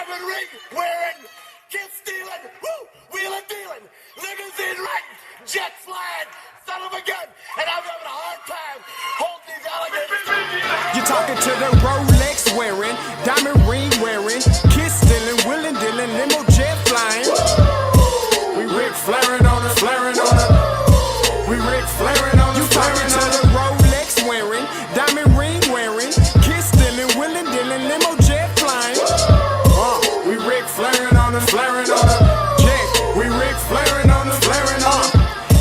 diamond ring wearing, kiss stealing, woo, wheeling dealing, limousine riding, jet flying, son of a gun, and I'm having a hard time holding these alligators. You're talking to the Rolex wearing, diamond ring wearing, kiss stealing, wheeling dealing, limo jet flying. We Ric Flairing on it, flaring on it. We Ric Flairing on it, flaring on it. Rolex wearing, diamond ring wearing, kiss stealing, wheeling dealing, limo jet flying. We Ric Flairing on it, flaring on it. Check, we Ric Flairing on it, flaring on it.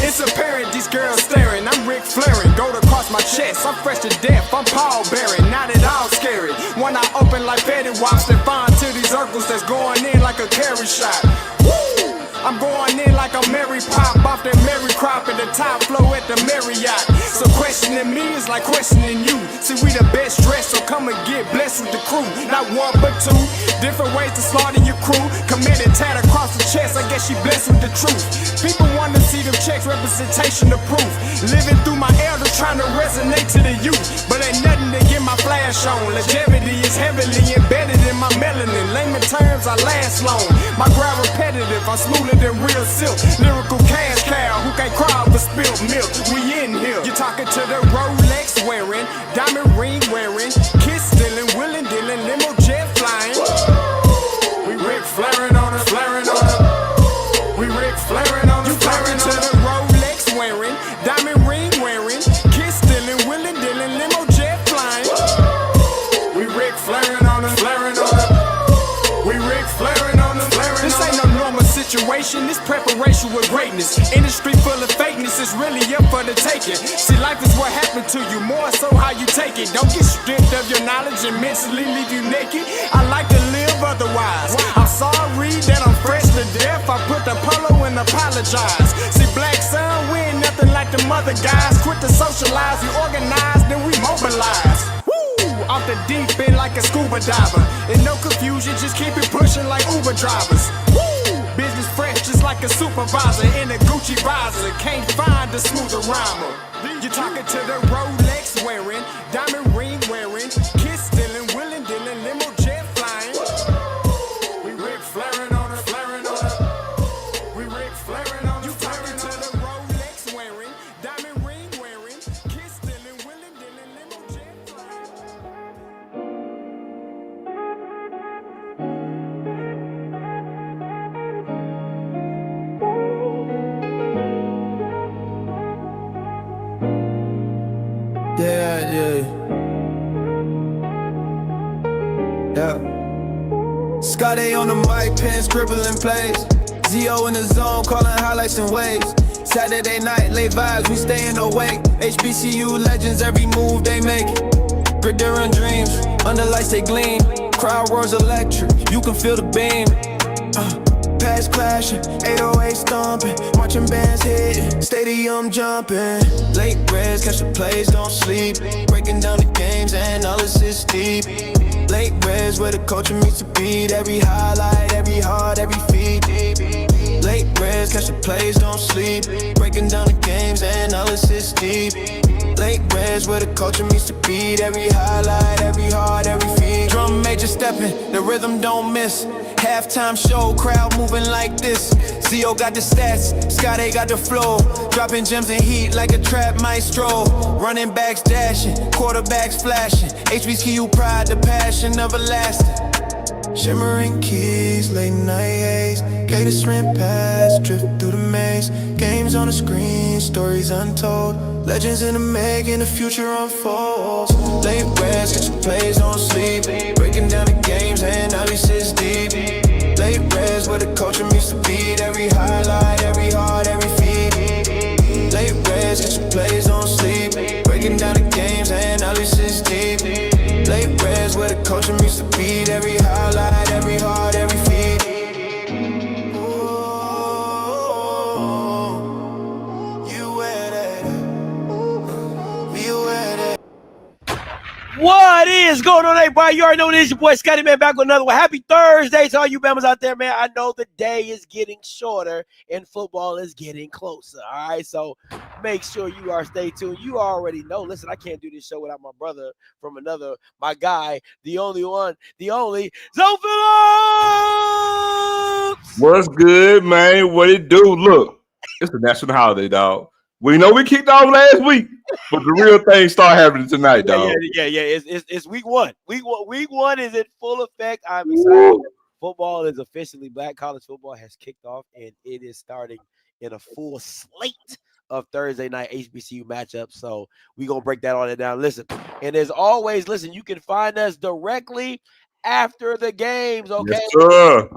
It's apparent these girls staring. I'm Ric Flairing, gold across my chest. I'm fresh to death, I'm Paul Bearing. Not at all scary. One eye open like Betty Wops and find to these circles that's going in like a carry shot. Woo! I'm going in like a Mary Pop off that Mary Crop at the top flow at the Marriott. So questioning me is like questioning you. See, we the best dressed, so come and get blessed with the crew. Not one but two, different ways to slaughter your crew. Committed tat across the chest, I guess she blessed with the truth. People want to see them checks, representation of proof. Living through my elders trying to resonate to the youth. But ain't nothing to get my flash on. Longevity is heavily embedded in my melanin. Layman terms, I last long. My ground repetitive, I'm smoother than real silk. Lyrical cash cow who can't cry over spilled milk. We in here. You're talking to the Rolex wearing, diamond ring wearing, kiss stealing, wheeling dealing, limo jet flying. We Ric Flairing on it, flaring on it. We Ric Flairing on it, flaring on it. You talking to the Rolex wearing, diamond ring wearing, kiss stealing, wheeling dealing, limo jet flying. We Ric Flairing on it, flaring on it. We Ric Flairing on it, flaring on it. This ain't no normal situation, this preparation with greatness. Industry full of fakeness is really up for the taking. See, life is what happened to you, more so how you take it. Don't get stripped of your knowledge and mentally leave you naked. I like to live otherwise. I'm sorry that I'm fresh to death. I put the polo and apologize. See, black son, we ain't nothing like the mother guys. Quit to socialize, we organize, then we mobilize. Off the deep end like a scuba diver. And no confusion, just keep it pushing like Uber drivers. Woo! Business fresh just like a supervisor in a Gucci visor. Can't find a smoother rhymer. You're talking to the Rolex wearing, diamond ring wearing, kiss stealing, wheeling dealing, limo jet flying. We Ric Flairing on it, flaring on it. We Ric Flairing on it. You talking to the Rolex wearing, diamond ring wearing, kiss stealing, wheeling dealing, limo jet flying. Yeah. Scottay on the mic, pen scribbling plays. Zo in the zone, calling highlights and waves. Saturday night, late vibes, we staying awake. HBCU legends, every move they make. Enduring dreams, under lights they gleam. Crowd roars electric, you can feel the beam. Pass clashing, 808 stomping, marching bands hitting, stadium jumping. Late Readz, catch the plays, don't sleep. Breaking down the games, analysis deep. Late Readz, where the culture meets the beat. Every highlight, every heart, every feed. Late Readz, catch the plays, don't sleep. Breaking down the games, analysis deep. Late Readz, where the culture meets the beat. Every highlight, every heart, every feed. Drum major stepping, the rhythm don't miss. Halftime show, crowd moving like this. Zo got the stats, Scottay got the flow. Dropping gems in heat like a trap maestro. Running backs dashing, quarterbacks flashing. HBCU pride, the passion everlasting. Shimmering keys, late night haze. Gator shrimp pass, drift through the maze. Games on the screen, stories untold. Legends in the making, the future unfolds. Late Readz, get your plays, don't sleep. Breaking down the games, analysis deep. Late Readz, where the culture meets the beat. Every highlight, every heart, every feed. Late Readz, get your plays, don't sleep. Breaking down the games, analysis deep. Late Readz, where the culture meets the beat. Every highlight, every heart, every feed. What is going on, everybody? You already know this. Your boy Scotty, man, back with another one. Happy Thursday to all you Bama's out there, man. I know the day is getting shorter and football is getting closer. All right, so make sure you are stay tuned. You already know. Listen, I can't do this show without my brother from another, my guy, the only one, the only Zo Phillips. What's good, man? What it do? Look, it's a national holiday, dog. We know we kicked off last week, but the real thing start happening tonight, dog. Yeah. It's week one. Week one is in full effect. I'm excited. Football is officially back. College football has kicked off, and it is starting in a full slate of Thursday night HBCU matchups. So we're going to break that all down. Listen, and as always, listen, you can find us directly after the games, okay? Yes, sir.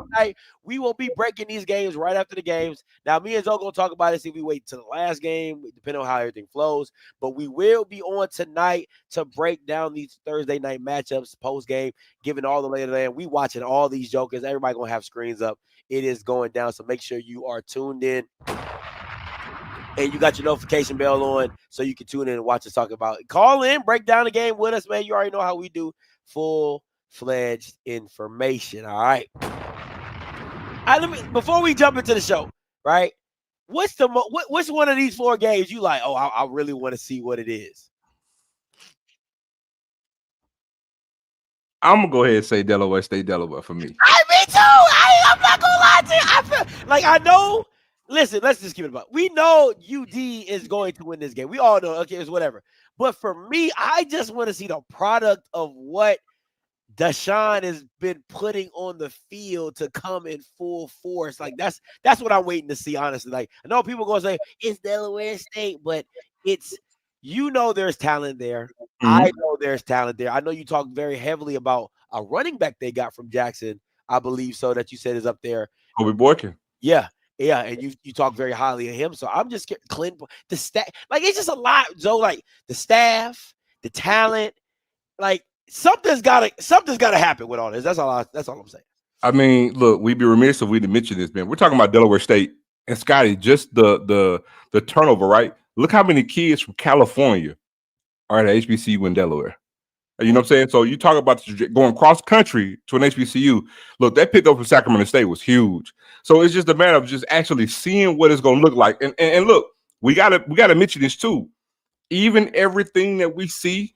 We will be breaking these games right after the games. Now, me and Zo going to talk about it, see if we wait till the last game, depending on how everything flows. But we will be on tonight to break down these Thursday night matchups post-game, giving all the lay of the land. We watching all these jokers. Everybody going to have screens up. It is going down, so make sure you are tuned in. And you got your notification bell on so you can tune in and watch us talk about it. Call in, break down the game with us, man. You already know how we do. Full-fledged information, all right? Before we jump into the show, right? What's one of these 4 games you like? Oh, I really want to see what it is. I'm gonna go ahead and say Delaware State, Delaware for me. Me too. I'm not gonna lie to you. I feel like I know. Listen, let's just keep it about. We know UD is going to win this game. We all know. Okay, it's whatever. But for me, I just want to see the product of what Deshaun has been putting on the field to come in full force. Like that's what I'm waiting to see, honestly. Like I know people going to say it's Delaware State, but it's there's talent there. Mm-hmm. I know there's talent there. I know you talked very heavily about a running back they got from Jackson, I believe so, that you said is up there. Kobe Boykin. Yeah, and you talk very highly of him. So I'm just Clint, the staff, like it's just a lot, Joe. Like the staff, the talent, like something's gotta happen with all this. That's all I'm saying. I mean, look, we'd be remiss if we didn't mention this, man. We're talking about Delaware State and Scotty, just the turnover, right? Look how many kids from California are at HBCU in Delaware. You know what I'm saying? So you talk about going cross country to an HBCU. Look, that pick up from Sacramento State was huge. So it's just a matter of just actually seeing what it's going to look like. And look, we gotta mention this too. Even everything that we see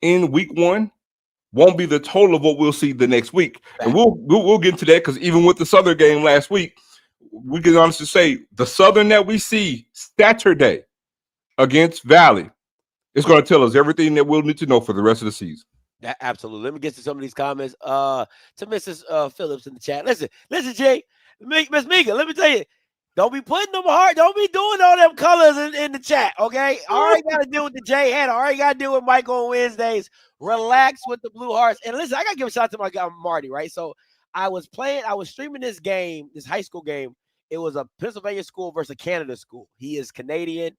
in week 1 won't be the total of what we'll see the next week. And we'll get into that because even with the Southern game last week, we can honestly say the Southern that we see Saturday against Valley is going to tell us everything that we'll need to know for the rest of the season. Absolutely. Let me get to some of these comments. To Mrs. Phillips in the chat. Listen, Jay, Miss Mika, let me tell you, don't be putting them hard. Don't be doing all them colors in the chat, okay? All right, got to deal with the Jay Hannah. All right, got to deal with Michael on Wednesdays. Relax with the Blue Hearts. And listen, I got to give a shout out to my guy Marty, right? So I was streaming this game, this high school game. It was a Pennsylvania school versus a Canada school. He is Canadian,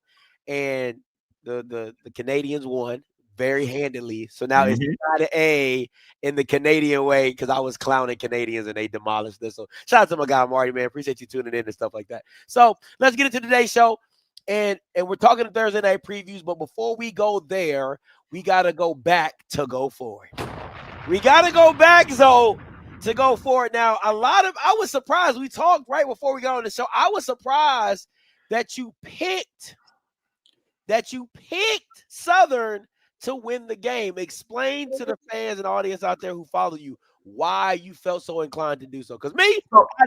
and the Canadians won very handily. So now it's not an A in the Canadian way because I was clowning Canadians and they demolished this. So shout out to my guy Marty, man. Appreciate you tuning in and stuff like that. So let's get into today's show. And we're talking Thursday night previews, but before we go there, we gotta go back to go forward. We gotta go back, Zo, to go forward. Now, I was surprised. We talked right before we got on the show. I was surprised that you picked Southern to win the game. Explain to the fans and audience out there who follow you why you felt so inclined to do so. Because I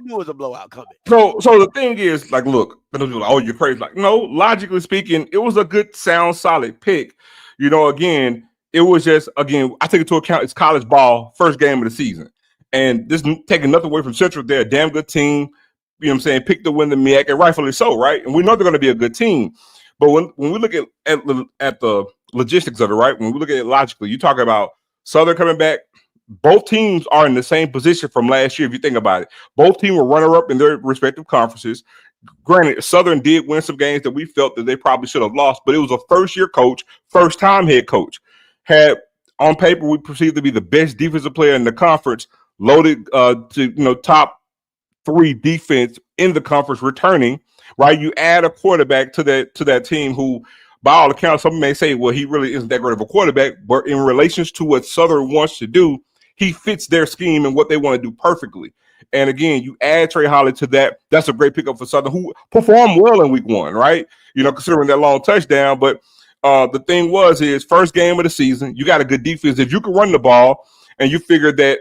knew it was a blowout coming. So the thing is, like, look, oh, you're crazy. Like, no, logically speaking, it was a good, sound, solid pick. You know, again, it was just, I take into account it's college ball, first game of the season. And this taking nothing away from Central, they're a damn good team. You know what I'm saying? Picked to win the MEAC, and rightfully so, right? And we know they're going to be a good team. But when we look at the logistics of it, right? When we look at it logically, you talk about Southern coming back. Both teams are in the same position from last year, if you think about it. Both teams were runner-up in their respective conferences. Granted, Southern did win some games that we felt that they probably should have lost, but it was a first-year coach, first-time head coach. Had, on paper, we perceived to be the best defensive player in the conference, loaded to top 3 defense in the conference returning, right? You add a quarterback to that team who, by all accounts, some may say, well, he really isn't that great of a quarterback, but in relations to what Southern wants to do, he fits their scheme and what they want to do perfectly. And again, you add Trey Holly to that. That's a great pickup for Southern, who performed well in week 1, right? You know, considering that long touchdown. But the thing is first game of the season, you got a good defense. If you can run the ball and you figure that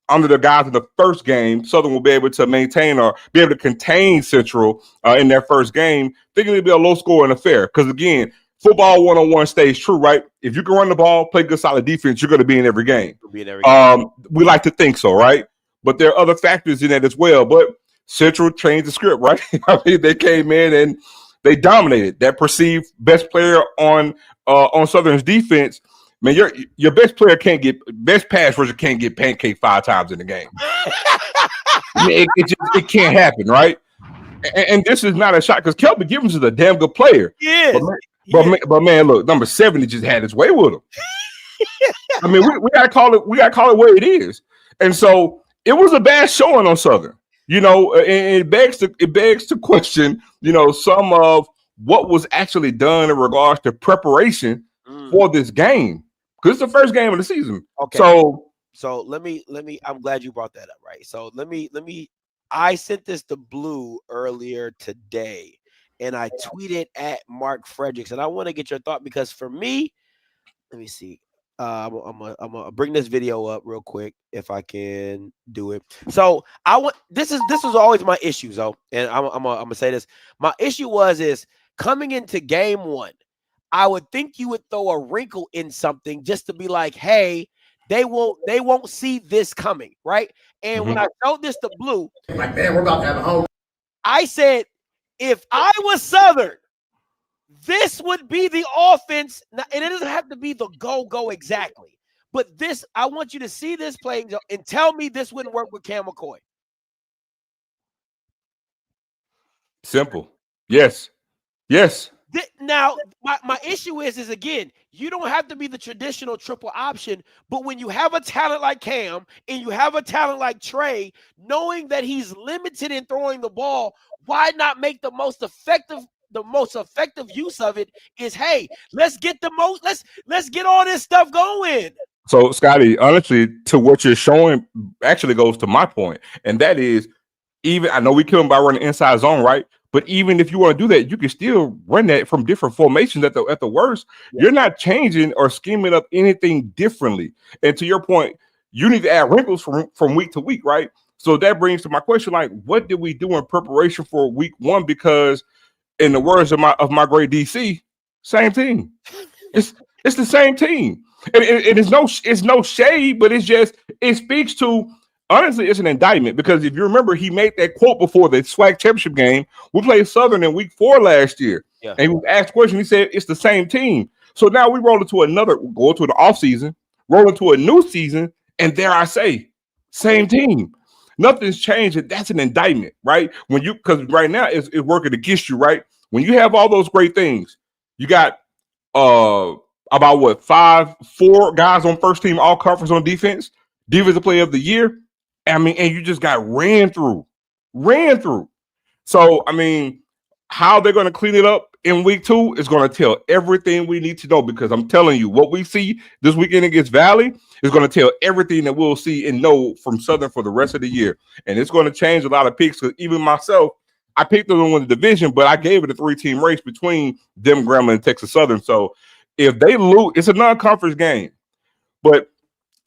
under the guys in the first game, Southern will be able to maintain or be able to contain Central in their first game. Thinking it'll be a low scoring affair. Because again, football one-on-one stays true, right? If you can run the ball, play good solid defense, you're going to be in every game. We like to think so, right? But there are other factors in that as well. But Central changed the script, right? I mean, they came in and they dominated. That perceived best player on Southern's defense. Man, your best player best pass rusher can't get pancake 5 times in the game. I mean, it can't happen, right? And this is not a shot because Kelby Givens is a damn good player. Yes. But man, look, number 70 just had his way with him. I mean, we gotta call it where it is. And so it was a bad showing on Southern. And it begs to question, some of what was actually done in regards to preparation for this game. Because it's the first game of the season. Okay. So let me. I'm glad you brought that up, right? So let me. I sent this to Blue earlier today, and I tweeted at Mark Fredericks, and I want to get your thought because for me, let me see. I'm gonna bring this video up real quick if I can do it. So this was always my issue, though, and I'm gonna say this. My issue is coming into game 1. I would think you would throw a wrinkle in something just to be like, hey, they won't see this coming, right? And when I showed this to Blue, like, man, we're about to have a home. I said, if I was Southern, this would be the offense. Now, and it doesn't have to be the go exactly, but this, I want you to see this play and tell me this wouldn't work with Cam McCoy. Simple. Yes. Now, my issue is again, you don't have to be the traditional triple option, but when you have a talent like Cam and you have a talent like Trey, knowing that he's limited in throwing the ball, why not make the most effective use of it is, hey, let's get let's get all this stuff going. So, Scotty, honestly, to what you're showing actually goes to my point, and that is, even I know we kill him by running inside zone, right? But even if you want to do that, you can still run that from different formations at the worst. Yeah. You're not changing or scheming up anything differently. And to your point, you need to add wrinkles from week to week, right? So that brings to my question, like, what did we do in preparation for week 1? Because in the words of my great DC, same team. It's the same team. And it's no shade, but it speaks to, honestly, it's an indictment because if you remember, he made that quote before the SWAC championship game. We played Southern in week 4 last year. Yeah. And he was asked a question. He said, it's the same team. So now we go into the offseason, roll into a new season, and dare I say, same team. Nothing's changed. That's an indictment, right? Because right now it's working against you, right? When you have all those great things, you got about 4 guys on first team all conference on defense, defensive player of the year. I mean, and you just got ran through. So, I mean, how they're going to clean it up in week 2 is going to tell everything we need to know, because I'm telling you, what we see this weekend against Valley is going to tell everything that we'll see and know from Southern for the rest of the year. And it's going to change a lot of picks, because even myself, I picked them to win the division, but I gave it a 3-team race between them, Grambling, and Texas Southern. So if they lose, it's a non-conference game. But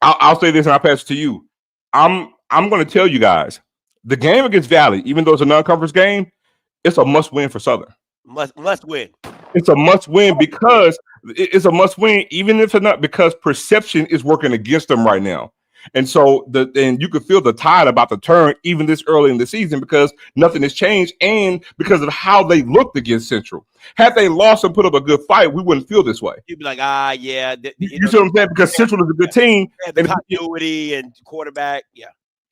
I'll say this and I'll pass it to you. I'm going to tell you guys, the game against Valley, even though it's a non-conference game, it's a must-win for Southern. Must win. It's a must-win because it's a must-win, even if it's not, because perception is working against them right now. And so and you could feel the tide about to turn even this early in the season, because nothing has changed and because of how they looked against Central. Had they lost and put up a good fight, we wouldn't feel this way. You'd be like, yeah. You see what I'm saying? Because Central is a good team. The continuity and quarterback, yeah.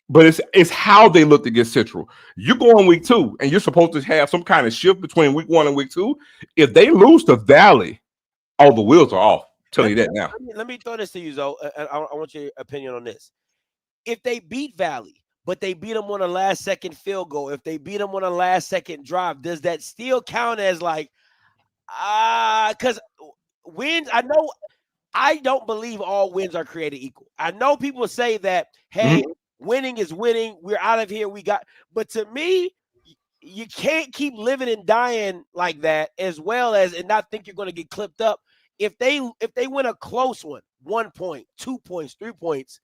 But it's how they looked against Central. You go in week 2, and you're supposed to have some kind of shift between week 1 and week 2. If they lose to Valley, all the wheels are off. Tell you that now. Let me throw this to you, Zo. I want your opinion on this. If they beat Valley, but they beat them on a last-second field goal, if they beat them on a last-second drive, does that still count as like, because wins, I don't believe all wins are created equal. I know people say that, hey, winning is winning. We're out of here. But to me, you can't keep living and dying like that, as well as and not think you're going to get clipped up. If they win a close one, 1 point, 2 points, 3 points,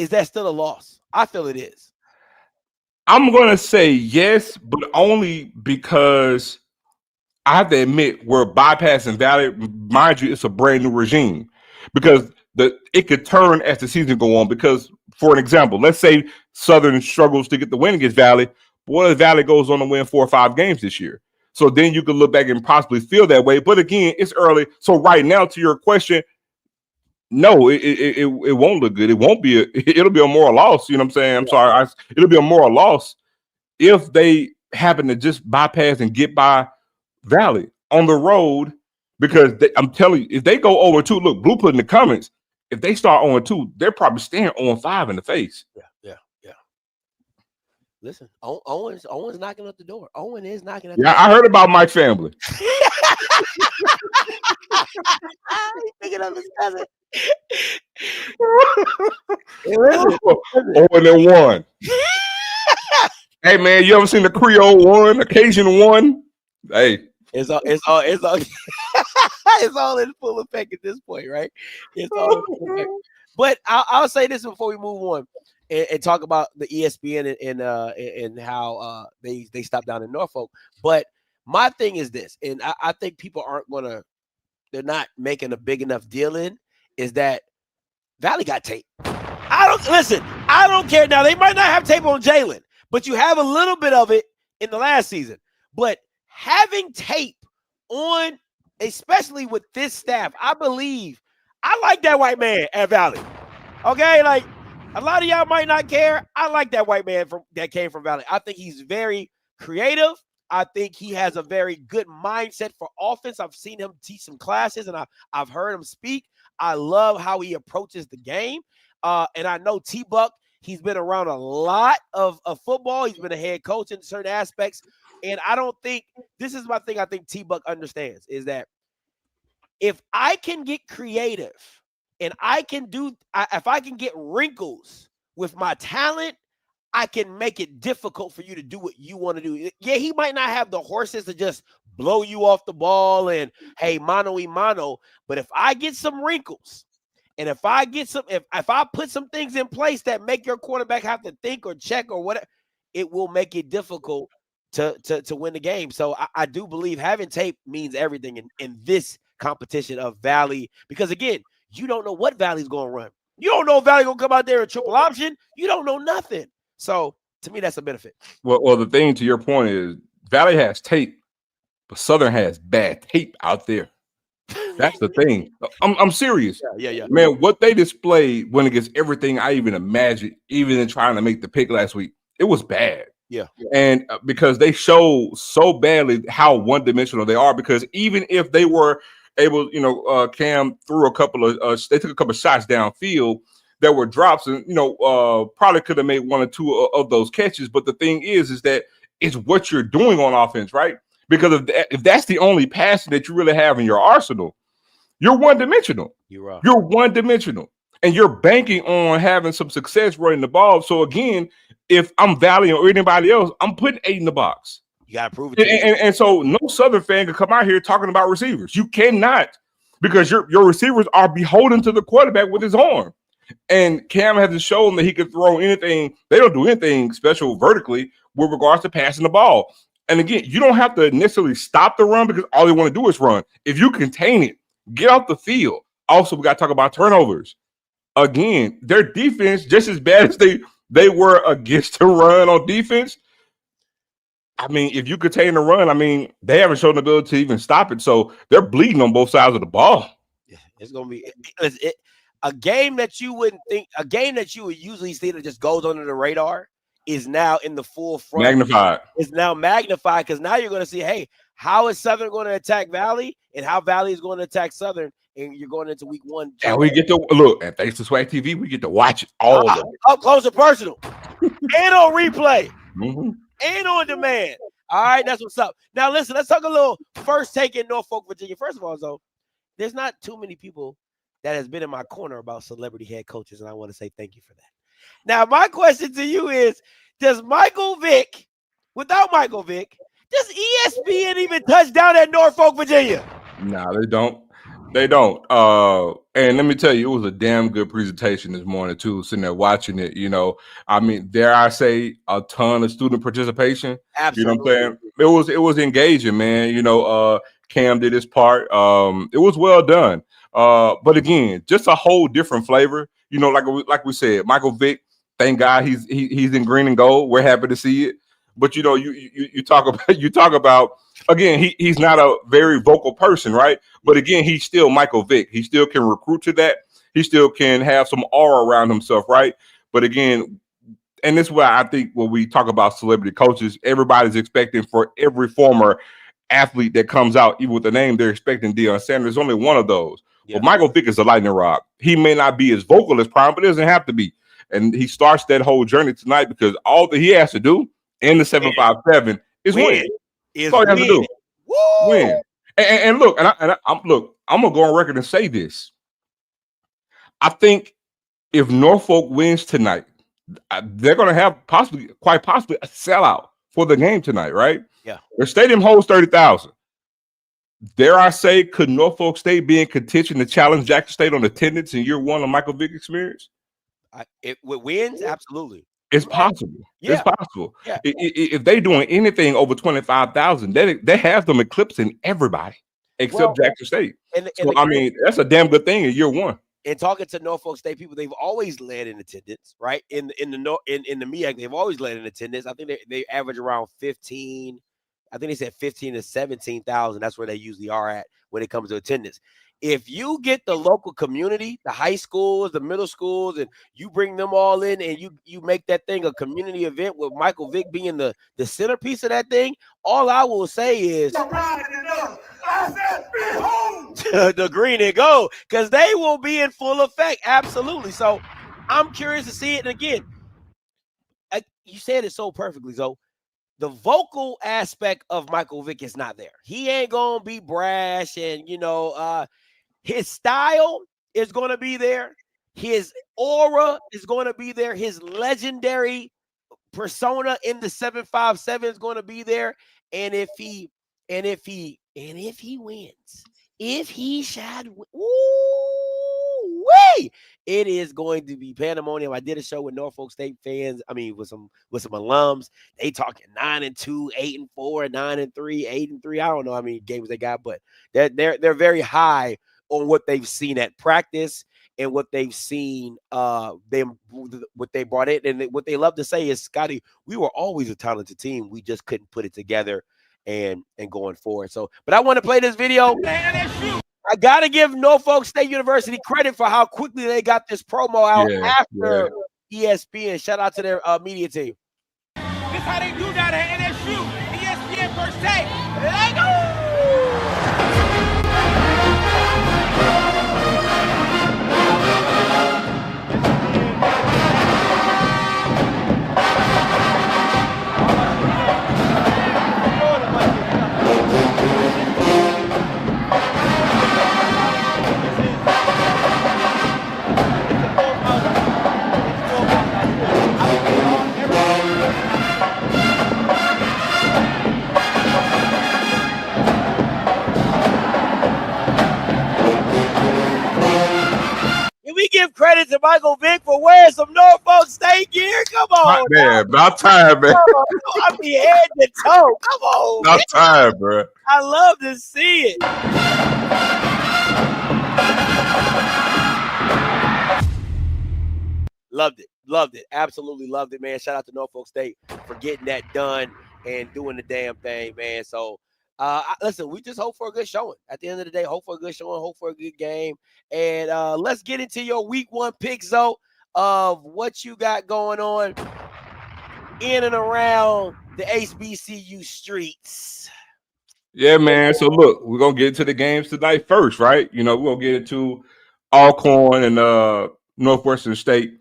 is that still a loss? I feel it is. I'm going to say yes, but only because I have to admit we're bypassing Valley. Mind you, it's a brand new regime because it could turn as the season go on. Because, for an example, let's say Southern struggles to get the win against Valley, but what if Valley goes on to win 4 or 5 games this year? So then you could look back and possibly feel that way. But again, it's early. So right now, to your question, no, it won't look good. It won't be. It'll be a moral loss. You know what I'm saying? I'm sorry. It'll be a moral loss if they happen to just bypass and get by Valley on the road, because I'm telling you, if they go 0-2, look, Blue put in the comments, if they start 0-2, they're probably staying 0-5 in the face. Yeah. Listen, Owen's knocking at the door. Owen is knocking at the door. Yeah, I heard about Mike's family. He's picking up his cousin. 0-1. Hey man, you ever seen the Creole one, Occasion one? Hey, it's all it's all in full effect at this point, right? It's all in full effect. But I'll say this before we move on and talk about the ESPN and how they stopped down in Norfolk. But my thing is this, and I think people they're not making a big enough deal in, is that Valley got tape. I don't care. Now they might not have tape on Jalen, but you have a little bit of it in the last season. But having tape on, especially with this staff, I like that white man at Valley. Okay, like a lot of y'all might not care. I like that white man that came from Valley. I think he's very creative. I think he has a very good mindset for offense. I've seen him teach some classes, and I've heard him speak. I love how he approaches the game. And I know T-Buck, he's been around a lot of football. He's been a head coach in certain aspects. And I don't think – this is my thing I think T-Buck understands, is that if I can get creative and if I can get wrinkles with my talent, I can make it difficult for you to do what you want to do. Yeah, he might not have the horses to just blow you off the ball and, hey, mano, but if I get some wrinkles and if I put some things in place that make your quarterback have to think or check or whatever, it will make it difficult to win the game. So I do believe having tape means everything in this competition of Valley, because, again, you don't know what Valley's going to run. You don't know if Valley going to come out there in triple option. You don't know nothing. So, to me, that's a benefit. Well, the thing to your point is Valley has tape, but Southern has bad tape out there. That's the thing. I'm serious. Yeah. Man, what they displayed went against everything I even imagined, even in trying to make the pick last week. It was bad. Yeah. And because they show so badly how one-dimensional they are, because even if they were able, Cam threw a couple of they took a couple of shots downfield that were drops, and probably could have made 1 or 2 of those catches. But the thing is that it's what you're doing on offense, right? Because if that's the only passing that you really have in your arsenal, you're one-dimensional. You're one-dimensional, and you're banking on having some success running the ball. So again, if I'm Valley or anybody else, I'm putting 8 in the box. You gotta prove it. And so no Southern fan can come out here talking about receivers. You cannot, because your receivers are beholden to the quarterback with his arm. And Cam hasn't shown that he could throw anything. They don't do anything special vertically with regards to passing the ball. And again, you don't have to necessarily stop the run, because all they want to do is run. If you contain it, get off the field. Also, we got to talk about turnovers. Again, their defense, just as bad as they were against the run on defense, I mean, if you contain the run, I mean, they haven't shown the ability to even stop it. So they're bleeding on both sides of the ball. It's going to be a game that you wouldn't think, a game that you would usually see that just goes under the radar is now in the full front. Magnified. It's now magnified, because now you're going to see, hey, how is Southern going to attack Valley and how Valley is going to attack Southern, and you're going into week 1. And we get to look, and thanks to SWAC TV, we get to watch it all of it. Up close and personal. And on replay. Mm-hmm. And on demand. All right, that's what's up. Now, listen, let's talk a little first take in Norfolk, Virginia. First of all, Zo, there's not too many people that has been in my corner about celebrity head coaches, and I want to say thank you for that. Now, my question to you is, does Michael Vick, without Michael Vick, does ESPN even touch down at Norfolk, Virginia? No, they don't. They don't. And let me tell you, it was a damn good presentation this morning too. Sitting there watching it, I mean, dare I say, a ton of student participation. Absolutely. You know what I'm saying? It was engaging, man. Cam did his part. It was well done. But again, just a whole different flavor. Like we said, Michael Vick. Thank God he's in green and gold. We're happy to see it. But you talk about again, he's not a very vocal person, right? But again, he's still Michael Vick. He still can recruit to that. He still can have some aura around himself, right? But again, and this is why I think when we talk about celebrity coaches, everybody's expecting for every former athlete that comes out, even with the name, they're expecting Deion Sanders. There's only one of those. Yeah. Well, Michael Vick is a lightning rod. He may not be as vocal as Prime, but it doesn't have to be. And he starts that whole journey tonight because all that he has to do in the 757 is win. That's all he has to do. Woo! Win. And look, I'm gonna go on record and say this. I think if Norfolk wins tonight, they're gonna have quite possibly a sellout for the game tonight, right? Yeah. Their stadium holds 30,000. Dare I say, could Norfolk State be in contention to challenge Jackson State on attendance in year one of Michael Vick experience? With wins, absolutely. It's possible. Yeah. It's possible. Yeah. If they're doing anything over 25,000, they have them eclipsing everybody except Jackson State. I mean, that's a damn good thing in year one. And talking to Norfolk State people, they've always led in attendance, right? In the MEAC, they've always led in attendance. I think they average around 15. I think they said 15 to 17,000. That's where they usually are at when it comes to attendance. If you get the local community, the high schools, the middle schools, and you bring them all in and you make that thing a community event with Michael Vick being the centerpiece of that thing, all I will say is the green and gold, because they will be in full effect. Absolutely. So I'm curious to see it. And again, you said it so perfectly, Zo. The vocal aspect of Michael Vick is not there. He ain't going to be brash and, his style is going to be there. His aura is going to be there. His legendary persona in the 757 is going to be there. And if he wins, if he should, it is going to be pandemonium. I did a show with Norfolk State fans. I mean, with some alums. They talking 9-2, 8-4, 9-3, 8-3. I don't know how many games they got, but they're very high on what they've seen at practice and what they've seen, what they brought in. And what they love to say is, Scotty, we were always a talented team. We just couldn't put it together and going forward. So, but I want to play this video. I got to give Norfolk State University credit for how quickly they got this promo out after ESPN. Shout out to their media team. This how they do that at NSU. ESPN first take. Let go! We give credit to Michael Vick for wearing some Norfolk State gear. Come on, man. About time, man. I mean, head to toe. Come on. About time, bro. I love to see it. Loved it. Absolutely loved it, man. Shout out to Norfolk State for getting that done and doing the damn thing, man. So, listen, we just hope for a good showing. At the end of the day, hope for a good showing, hope for a good game. And let's get into your week one picks, Zo, of what you got going on in and around the HBCU streets. Yeah, man. So, look, we're going to get into the games tonight first, right? We're going to get into Alcorn and Northwestern State.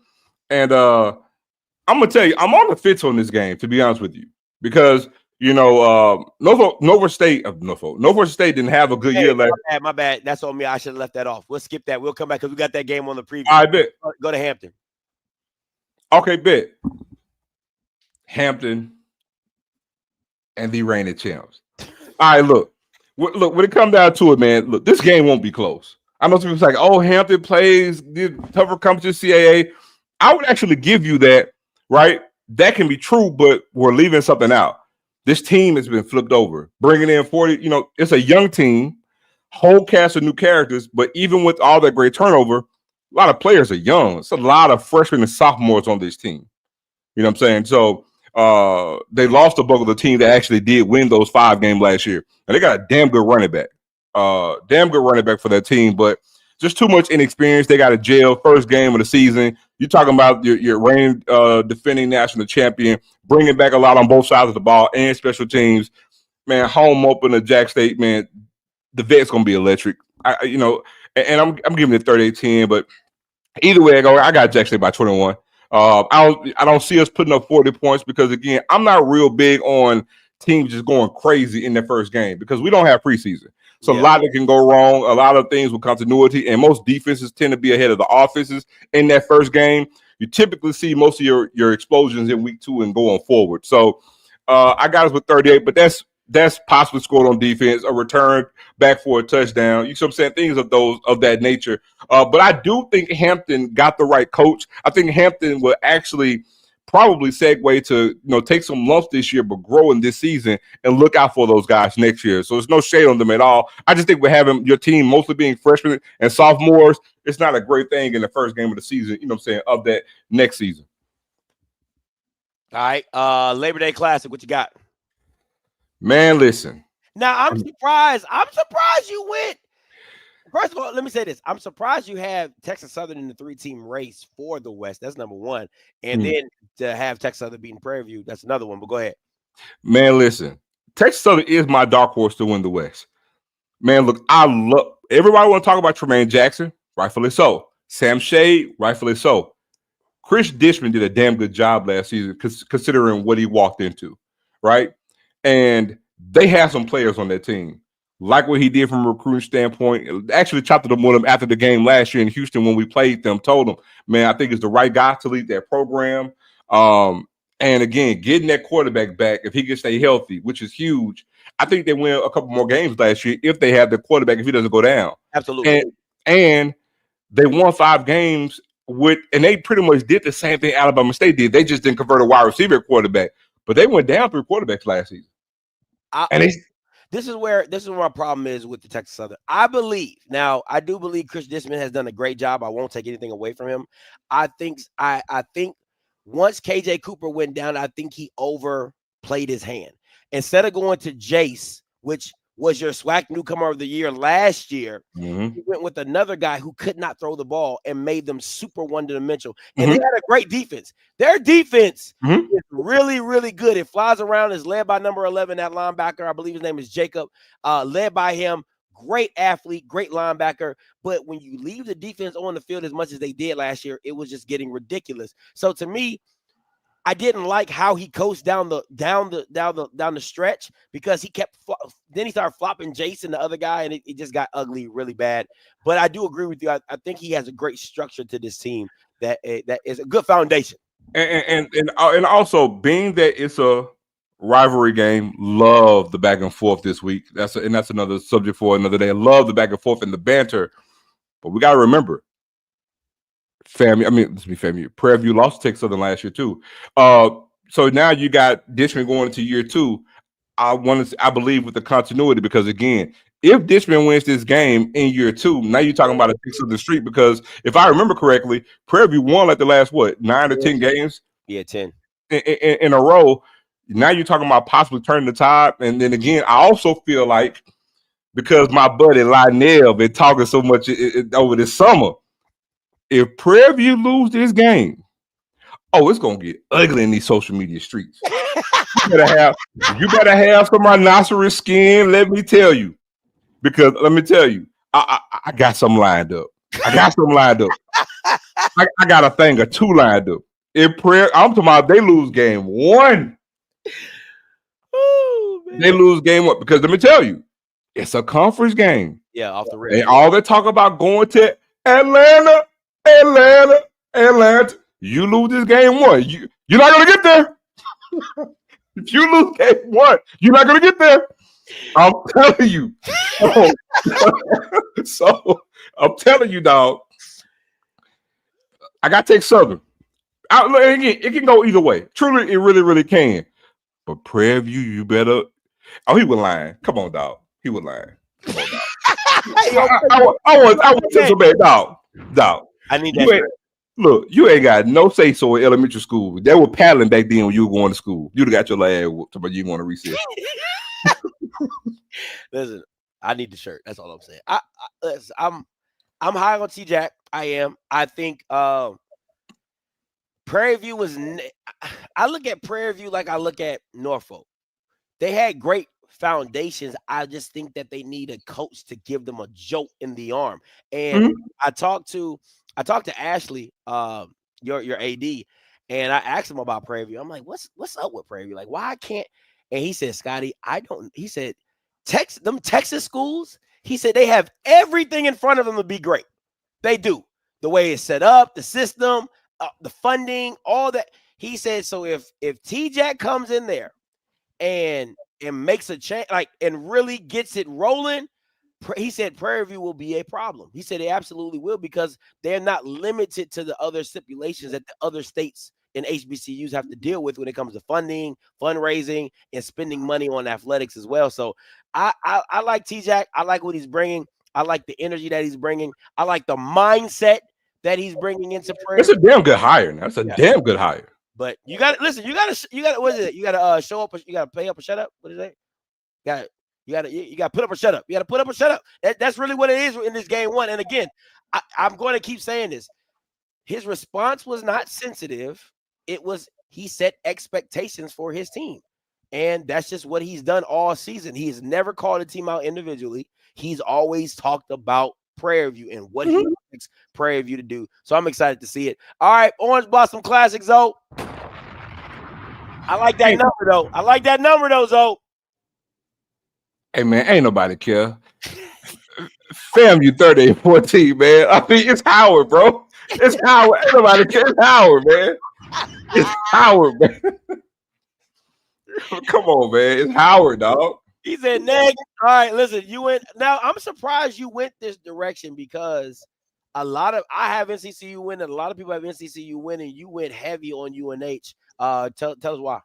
And I'm going to tell you, I'm on the fence on this game, to be honest with you, because – Norfolk State didn't have a good year last. My bad. That's on me. I should have left that off. We'll skip that. We'll come back because we got that game on the preview. I bet. Go to Hampton. Okay, bet. Hampton and the reigning champs. All right, look, when it comes down to it, man, look, this game won't be close. I know people say, like, oh, Hampton plays tougher competition CAA. I would actually give you that, right? That can be true, but we're leaving something out. This team has been flipped over, bringing in 40. It's a young team, whole cast of new characters, but even with all that great turnover, a lot of players are young. It's a lot of freshmen and sophomores on this team. You know what I'm saying? So they lost the bulk of the team that actually did win those 5 games last year. And they got a damn good running back. For that team, but just too much inexperience. They got a jail first game of the season. You're talking about your reigning defending national champion, bringing back a lot on both sides of the ball and special teams. Man, home open to Jack State, man. The vet's gonna be electric. And I'm giving it 38-10, but either way I got Jack State by 21. I don't see us putting up 40 points because, again, I'm not real big on teams just going crazy in their first game because we don't have preseason. So a lot that can go wrong, a lot of things with continuity, and most defenses tend to be ahead of the offenses in that first game. You typically see most of your explosions in week 2 and going forward. So I got us with 38, but that's possibly scored on defense, a return back for a touchdown. You see what I'm saying? Things of that nature. But I do think Hampton got the right coach. I think Hampton will actually probably segue to take some lumps this year, but grow in this season and look out for those guys next year. So there's no shade on them at all. I just think we're having your team mostly being freshmen and sophomores. It's not a great thing in the first game of the season, of that next season. All right. Labor Day Classic, what you got? Man, listen. Now, I'm surprised you went. First of all, let me say this. I'm surprised you have Texas Southern in the 3-team race for the West. That's number one. And then to have Texas Southern beating Prairie View, that's another one. But go ahead. Man, listen. Texas Southern is my dark horse to win the West. Man, look, I love – everybody want to talk about Tremaine Jackson, rightfully so. Sam Shade, rightfully so. Chris Dishman did a damn good job last season considering what he walked into, right? And they have some players on that team. Like what he did from a recruiting standpoint. Actually chopped it up with him after the game last year in Houston when we played them. Told him, man, I think it's the right guy to lead that program. And again, getting that quarterback back, if he can stay healthy, which is huge, I think they win a couple more games last year if they have the quarterback, if he doesn't go down. Absolutely. And they won 5 games and they pretty much did the same thing Alabama State did. They just didn't convert a wide receiver quarterback, but they went down 3 quarterbacks last season. This is where my problem is with the Texas Southern. I do believe Chris Dishman has done a great job. I won't take anything away from him. I think once KJ Cooper went down, I think he overplayed his hand. Instead of going to Jace, which was your SWAC newcomer of the year last year, he went with another guy who could not throw the ball and made them super one-dimensional. And they had a great defense. Their defense is really, really good. It flies around, is led by number 11, that linebacker. I believe his name is Jacob. Led by him. Great athlete, great linebacker. But when you leave the defense on the field as much as they did last year, it was just getting ridiculous. So to me, I didn't like how he coached down the stretch because he kept then he started flopping Jason, the other guy, and it just got ugly really bad. But I do agree with you. I think he has a great structure to this team that is a good foundation. And also being that it's a rivalry game, love the back and forth this week. That's another subject for another day. I love the back and forth and the banter. But we got to remember, Prairie View lost to Texas Southern last year too. So now you got Dishman going into year 2. I believe with the continuity, because again, if Dishman wins this game in year 2, now you're talking about a Texas Southern streak, because if I remember correctly, Prairie View won like the last 9 or 10 games? Yeah, 10 in a row. Now you're talking about possibly turning the tide. And then again, I also feel like because my buddy Lionel been talking so much over this summer, if Prairie View lose this game, it's gonna get ugly in these social media streets. You better have some rhinoceros skin. Let me tell you, because I got some lined up. I got a thing or 2 lined up. I'm talking about they lose game 1. Ooh, man. They lose game 1 because let me tell you, it's a conference game. Yeah, off the rip. And all they talk about going to Atlanta. You lose this game 1. You're not gonna get there. If you lose game 1, you're not gonna get there. I'm telling you. So I'm telling you, dog. I got to take Southern. Again, it can go either way. Truly, it really, really can. But Prairie View, you better. Oh, he was lying. Come on, dog. He was lying. Come on, dog. I want to so bad, dog. I need that. Look, you ain't got no say so in elementary school. They were paddling back then when you were going to school. You'd have got your lad whooped, but you want to reset. Listen, I need the shirt. That's all I'm saying. Listen, I'm high on T-Jack. I am. I think Prairie View was. I look at Prairie View like I look at Norfolk. They had great foundations. I just think that they need a coach to give them a jolt in the arm. And I talked to Ashley, your AD, and I asked him about Prairie View. I'm like, what's up with Prairie View? Like, why I can't? And he said, Scotty, I don't. He said, Texas schools. He said they have everything in front of them to be great. They do. The way it's set up, the system, the funding, all that. He said, so if T-Jack comes in there and makes a change, like, and really gets it rolling, he said Prairie View will be a problem. He said it absolutely will, because they're not limited to the other stipulations that the other states and HBCUs have to deal with when it comes to funding, fundraising, and spending money on athletics as well. So I like T-Jack. I like what he's bringing. I like the energy that he's bringing. I like the mindset that he's bringing into Prairie. It's a damn good hire. Now. That's a damn good hire. But you got to listen. You got to. What is it? You got to show up. You got to pay up or shut up. What is that? You got to put up or shut up. You got to put up or shut up. That's really what it is in this game one. And again, I'm going to keep saying this. His response was not sensitive. It was, he set expectations for his team. And that's just what he's done all season. He has never called a team out individually. He's always talked about Prairie View and what he expects Prairie View to do. So I'm excited to see it. All right, Orange Blossom Classic, Zo. I like that number, though. Zo. Hey, man, ain't nobody care. Fam, you 38-14, man. I mean, it's Howard, bro. It's Howard. Ain't nobody care. It's Howard, man. It's Howard, man. Come on, man. It's Howard, dog. He said, "Neg." All right, listen. You went. Now, I'm surprised you went this direction, because I have NCCU winning. A lot of people have NCCU winning. You went heavy on UNH. Tell us why.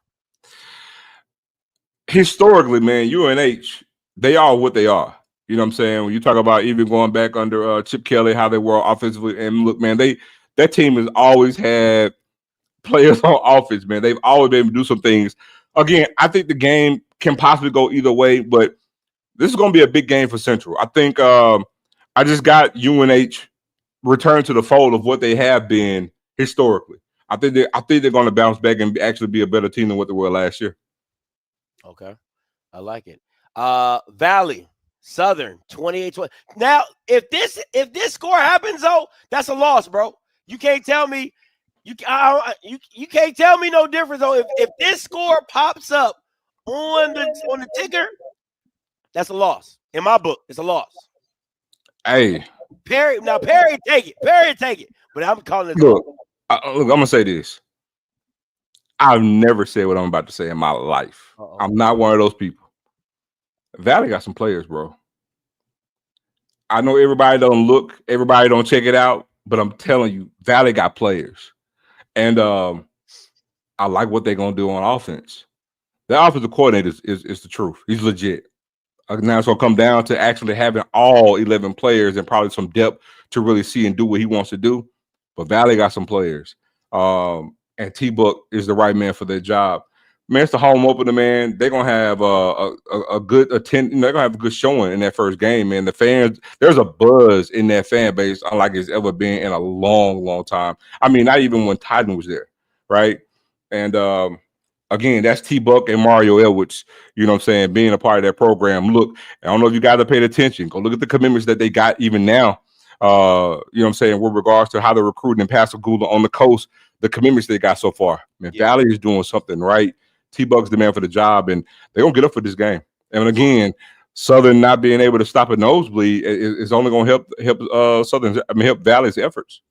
Historically, man, UNH, they are what they are. You know what I'm saying? When you talk about even going back under Chip Kelly, how they were offensively, and look, man, that team has always had players on offense, man. They've always been able to do some things. Again, I think the game can possibly go either way, but this is going to be a big game for Central. I think I just got UNH return to the fold of what they have been historically. I think they're going to bounce back and actually be a better team than what they were last year. Okay, I like it. Valley Southern 28-20. Now, if this score happens, though, that's a loss, bro. You can't tell me you can't tell me no difference, though. If this score pops up on the ticker, that's a loss. In my book, it's a loss. Hey, Perry take it. But I'm calling it. Look, I'm gonna say this. I've never said what I'm about to say in my life. I'm not one of those people. Valley got some players, bro. I know everybody don't check it out, but I'm telling you, Valley got players. And I like what they're gonna do on offense. The offensive coordinator is the truth. He's legit. Now it's gonna come down to actually having all 11 players and probably some depth to really see and do what he wants to do. But Valley got some players. And T-Buck is the right man for their job. Man, it's the home opener, man. They're gonna have a good attend. They're gonna have a good showing in that first game, man. The fans, there's a buzz in that fan base, unlike it's ever been in a long, long time. I mean, not even when Titan was there, right? And again, that's T-Buck and Mario Edwards. You know what I'm saying? Being a part of that program. Look, I don't know if you guys have paid attention. Go look at the commitments that they got even now. You know what I'm saying? With regards to how they're recruiting in Pascagoula on the coast, the commitments they got so far. Man, Valley is doing something right. T-Buck's the man for the job, and they're going to get up for this game. And again, Southern not being able to stop a nosebleed is only going to help Valley's efforts.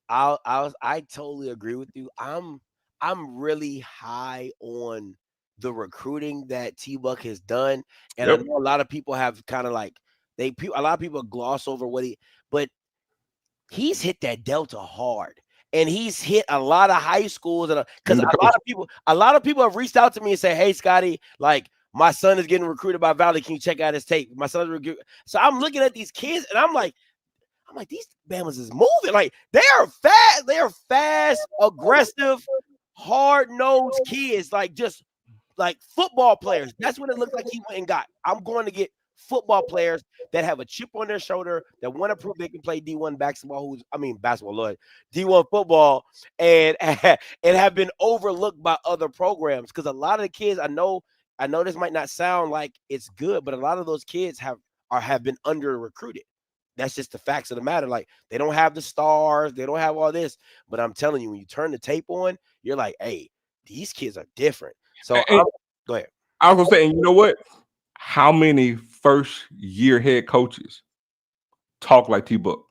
I totally agree with you. I'm really high on the recruiting that T-Buck has done. And I know a lot of people have kind of like A lot of people gloss over but he's hit that Delta hard. And he's hit a lot of high schools, and because a lot of people have reached out to me and say, "Hey, Scotty, like my son is getting recruited by Valley. Can you check out his tape?" My son's so I'm looking at these kids, and I'm like, these Bamas is moving. Like they are fast. They are fast, aggressive, hard-nosed kids. Like just like football players. That's what it looked like he went and got. I'm going to get football players that have a chip on their shoulder, that want to prove they can play D1 basketball, D1 football, and have been overlooked by other programs. Because a lot of the kids, I know this might not sound like it's good, but a lot of those kids have been under recruited. That's just the facts of the matter. Like they don't have the stars, they don't have all this. But I'm telling you, when you turn the tape on, you're like, hey, these kids are different. So go ahead. I was gonna say, and you know what? How many first-year head coaches talk like T-Buck?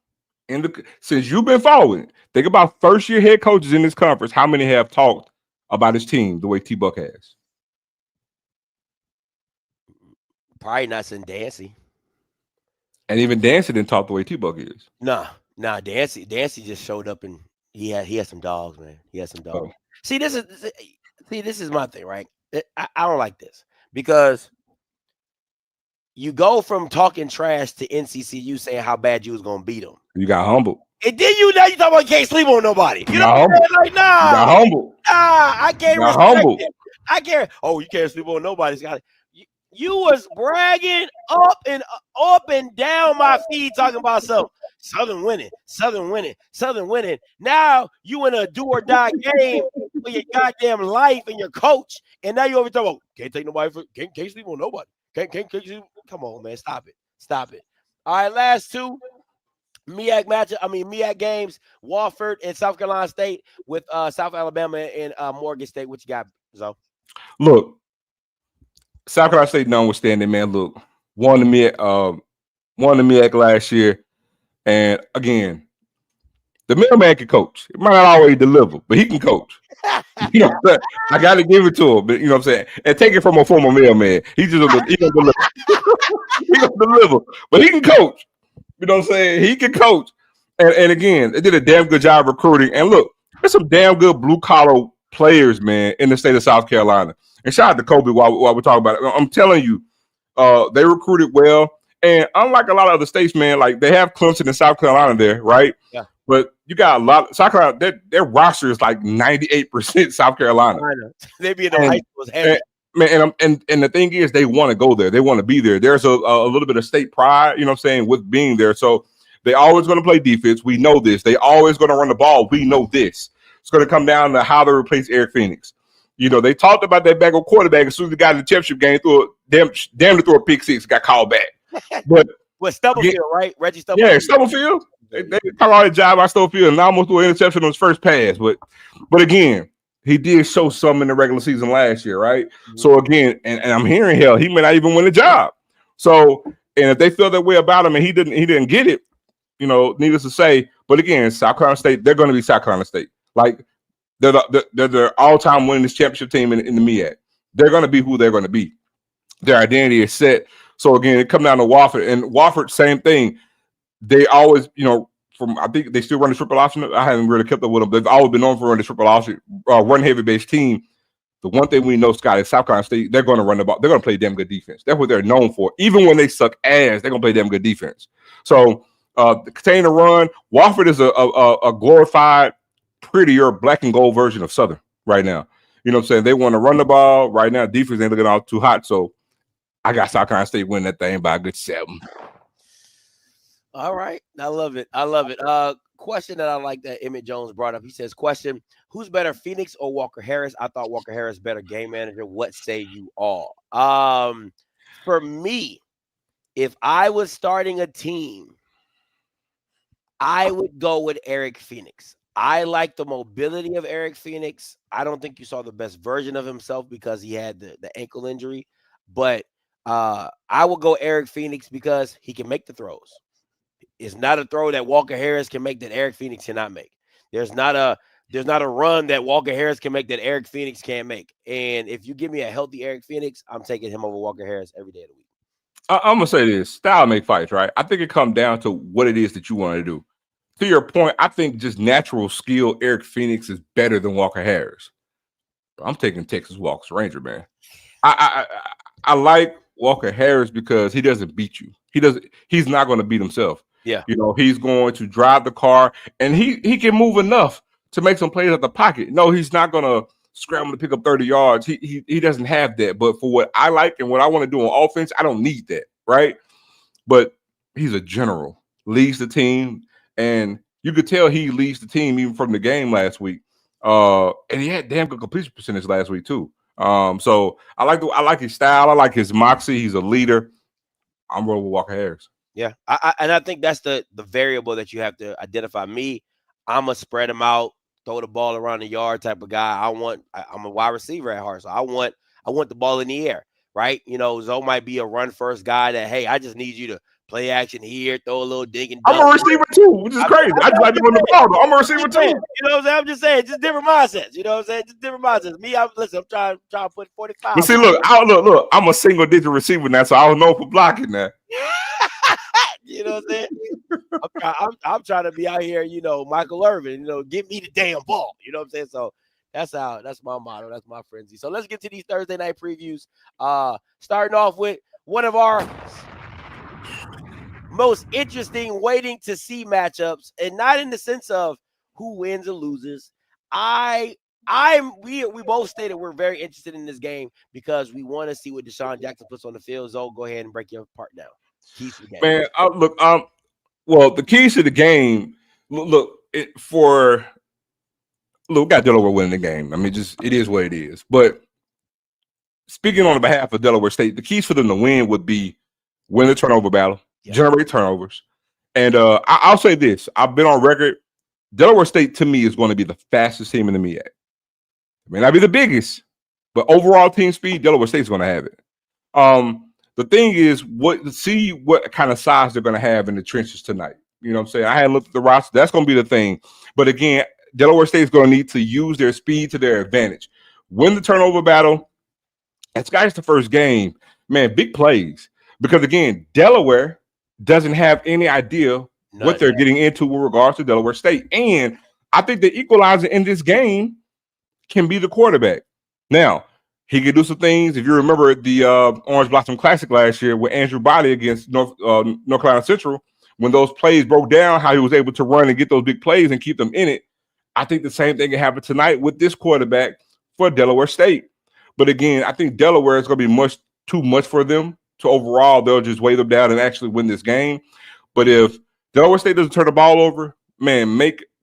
Since you've been following, think about first-year head coaches in this conference. How many have talked about his team the way T-Buck has? Probably not since Dancy. And even Dancy didn't talk the way T-Buck is. Nah, Dancy just showed up and he had some dogs, man. He had some dogs. Oh. See, this is my thing, right? I don't like this because you go from talking trash to NCCU saying how bad you was gonna beat them. You got humbled. And then you talking about you can't sleep on nobody. You know what I'm saying? Like, nah. You got humbled. Nah, I can't respect it. I can't. Oh, you can't sleep on nobody. You was bragging up and down my feed talking about something. Southern winning. Now you in a do or die game for your goddamn life and your coach, and now you over talking about can't take nobody can't sleep on nobody. Can't sleep. Come on, man, stop it. All right, last two MEAC games: Wofford and South Carolina State with South Alabama and Morgan State. What you got, Zo? Look, South Carolina State notwithstanding, man. Look, won the MEAC last year. And again, the mailman can coach. He might not always deliver, but he can coach. You know what I'm saying? I got to give it to him, but you know what I'm saying? And take it from a former mailman. He gonna deliver. He gonna deliver, but he can coach. You know what I'm saying? He can coach. And again, they did a damn good job recruiting. And look, there's some damn good blue collar players, man, in the state of South Carolina. And shout out to Kobe while we're talking about it. I'm telling you, they recruited well. And unlike a lot of other states, man, like they have Clemson and South Carolina there, right? Yeah. But you got a lot. South Carolina, their roster is like 98% South Carolina. They be in the high schools heavy. And the thing is, they want to go there. They want to be there. There's a little bit of state pride, you know what I'm saying, with being there. So they always going to play defense. We know this. They always going to run the ball. We know this. It's going to come down to how they replace Eric Phoenix. You know, they talked about that backup quarterback as soon as the guy in the championship game damn to throw a pick six, got called back. But Stubblefield, right? Reggie Stubblefield. Yeah, Stubblefield. They talk all that job by Stubblefield and almost threw an interception on his first pass. But again, he did show some in the regular season last year, right? Mm-hmm. So again, and I'm hearing he may not even win the job. So, and if they feel that way about him and he didn't get it, you know, needless to say. But again, South Carolina State, they're going to be South Carolina State. Like they're the all-time winningest championship team in the MEAC. They're going to be who they're going to be. Their identity is set. So again, it comes down to Wofford, and Wofford, same thing. They always, you know, I think they still run the triple option. I haven't really kept up with them. They've always been known for running the triple option, run heavy based team. The one thing we know, Scott, is South Carolina State, they're going to run the ball. They're going to play damn good defense. That's what they're known for. Even when they suck ass, they're going to play damn good defense. So continue to run. Wofford is a glorified, prettier black and gold version of Southern right now. You know what I'm saying? They want to run the ball right now. Defense ain't looking all too hot. So I got South Carolina State winning that thing by a good 7. All right. I love it. Question that I like that Emmett Jones brought up. He says, question, who's better, Phoenix or Walker Harris? I thought Walker Harris better game manager. What say you all? For me, if I was starting a team, I would go with Eric Phoenix. I like the mobility of Eric Phoenix. I don't think you saw the best version of himself because he had the ankle injury, but I will go Eric Phoenix because he can make the throws. It's not a throw that Walker Harris can make that Eric Phoenix cannot make. There's not a run that Walker Harris can make that Eric Phoenix can't make. And if you give me a healthy Eric Phoenix, I'm taking him over Walker Harris every day of the week. I'm gonna say this: style make fights, right? I think it comes down to what it is that you want to do. To your point, I think just natural skill, Eric Phoenix is better than Walker Harris. I'm taking Texas Walker's Ranger, man. I like Walker Harris because he doesn't beat you. He's not going to beat himself. Yeah. You know, he's going to drive the car, and he can move enough to make some plays at the pocket. No, he's not going to scramble to pick up 30 yards. He doesn't have that. But for what I like and what I want to do on offense, I don't need that, right? But he's a general, leads the team, and you could tell he leads the team even from the game last week. And he had damn good completion percentage last week too. So I like his style. I like his moxie. He's a leader. I'm rolling with Walker Harris. Yeah, I think that's the variable that you have to identify. Me, I'm a spread him out, throw the ball around the yard type of guy. I'm a wide receiver at heart, so I want the ball in the air, right? You know, Zo might be a run first guy that, hey, I just need you to play action here, throw a little dig and dunk. I'm a receiver too, which is crazy. I just like doing the ball, though. I'm a receiver too. You know what I'm saying? I'm just saying, just different mindsets. You know what I'm saying? Just different mindsets. Me, I'm trying to put 45. But see, look, I'm a single digit receiver now, so I don't know for blocking now. You know what I'm saying? I'm trying to be out here, you know, Michael Irvin, you know, give me the damn ball. You know what I'm saying? So that's my motto. That's my frenzy. So let's get to these Thursday night previews. Starting off with one of our most interesting waiting to see matchups, and not in the sense of who wins or loses. We both stated we're very interested in this game because we want to see what Deshaun Jackson puts on the field. Zo, go ahead and break your part down. Keys to the game. Man, well, the keys to the game. Look, we got Delaware winning the game. I mean, just it is what it is. But speaking on behalf of Delaware State, the keys for them to win would be win the turnover battle, generate turnovers, and I'll say this: I've been on record. Delaware State to me is going to be the fastest team in the MEAC. It may not be the biggest, but overall team speed, Delaware State is going to have it. The thing is, see what kind of size they're going to have in the trenches tonight. You know what I'm saying? I hadn't looked at the roster. That's going to be the thing. But again, Delaware State is going to need to use their speed to their advantage. Win the turnover battle. It's guys the first game. Man, big plays. Because again, Delaware doesn't have any idea what they're getting into with regards to Delaware State. And I think the equalizer in this game can be the quarterback. Now, he could do some things. If you remember the Orange Blossom Classic last year with Andrew Body against North Carolina Central, when those plays broke down, how he was able to run and get those big plays and keep them in it. I think the same thing can happen tonight with this quarterback for Delaware State. But again, I think Delaware is going to be too much for them. So overall, they'll just weigh them down and actually win this game. But if Delaware State doesn't turn the ball over, man,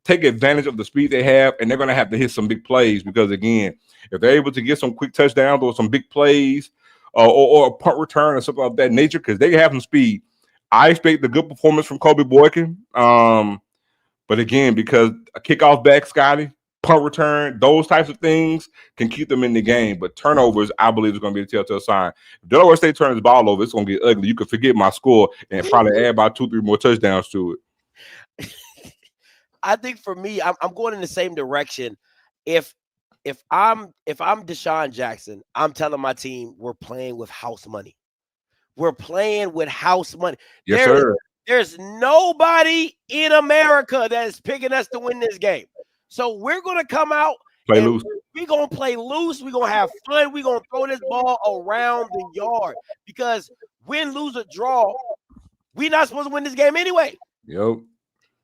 take advantage of the speed they have, and they're going to have to hit some big plays because, again, if they're able to get some quick touchdowns or some big plays or a punt return or something of that nature, because they have some speed, I expect the good performance from Kobe Boykin. But again, because a kickoff back, Scotty, punt return, those types of things can keep them in the game. But turnovers, I believe, is going to be the telltale sign. If Delaware State turns the ball over, it's going to get ugly. You can forget my score and probably add about 2-3 more touchdowns to it. I think for me, I'm going in the same direction. If I'm Deshaun Jackson, I'm telling my team we're playing with house money. We're playing with house money. Yes, sir. There's nobody in America that's picking us to win this game. So we're going to come out. Play loose. We're going to play loose. We're going to have fun. We're going to throw this ball around the yard because win, lose, or draw, we're not supposed to win this game anyway. Yep.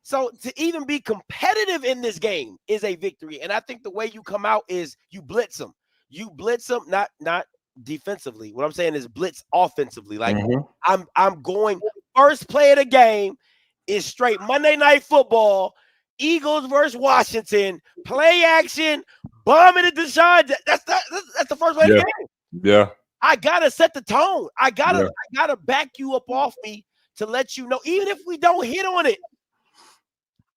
So to even be competitive in this game is a victory. And I think the way you come out is you blitz them. You blitz them, not defensively. What I'm saying is blitz offensively. Like I'm going first play of the game is straight Monday Night Football, Eagles versus Washington, play action, bombing at Deshaun. That's the first play of the game. Yeah. I gotta set the tone. I gotta back you up off me to let you know, even if we don't hit on it.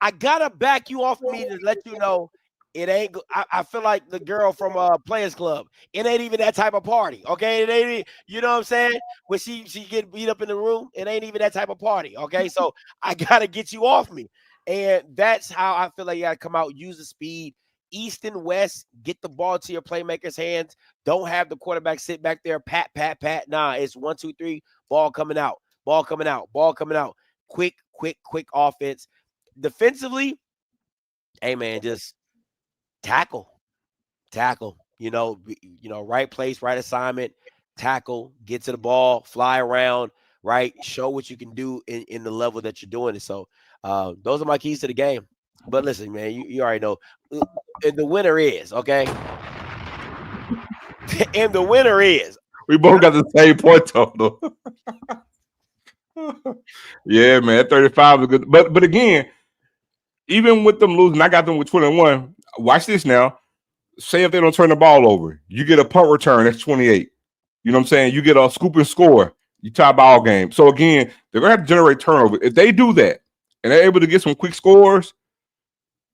I gotta back you off me to let you know it ain't. I feel like the girl from Players Club. It ain't even that type of party, okay? It ain't. You know what I'm saying? When she get beat up in the room, it ain't even that type of party, okay? So I gotta get you off me, and that's how I feel like you gotta come out, use the speed, East and West, get the ball to your playmakers' hands. Don't have the quarterback sit back there, pat. Nah, it's 1, 2, 3, ball coming out. Quick offense. Defensively, hey man, just tackle. Right place, right assignment. Tackle, get to the ball, fly around, right? Show what you can do in the level that you're doing it. So those are my keys to the game. But listen, man, you already know. And the winner is, okay? And the winner is. We both got the same point total. Yeah, man, 35 is good. But again, even with them losing, I got them with 21. Watch this now. Say if they don't turn the ball over, you get a punt return, that's 28. You know what I'm saying? You get a scoop and score, you tie ball game. So again, they're gonna have to generate turnover. If they do that and they're able to get some quick scores,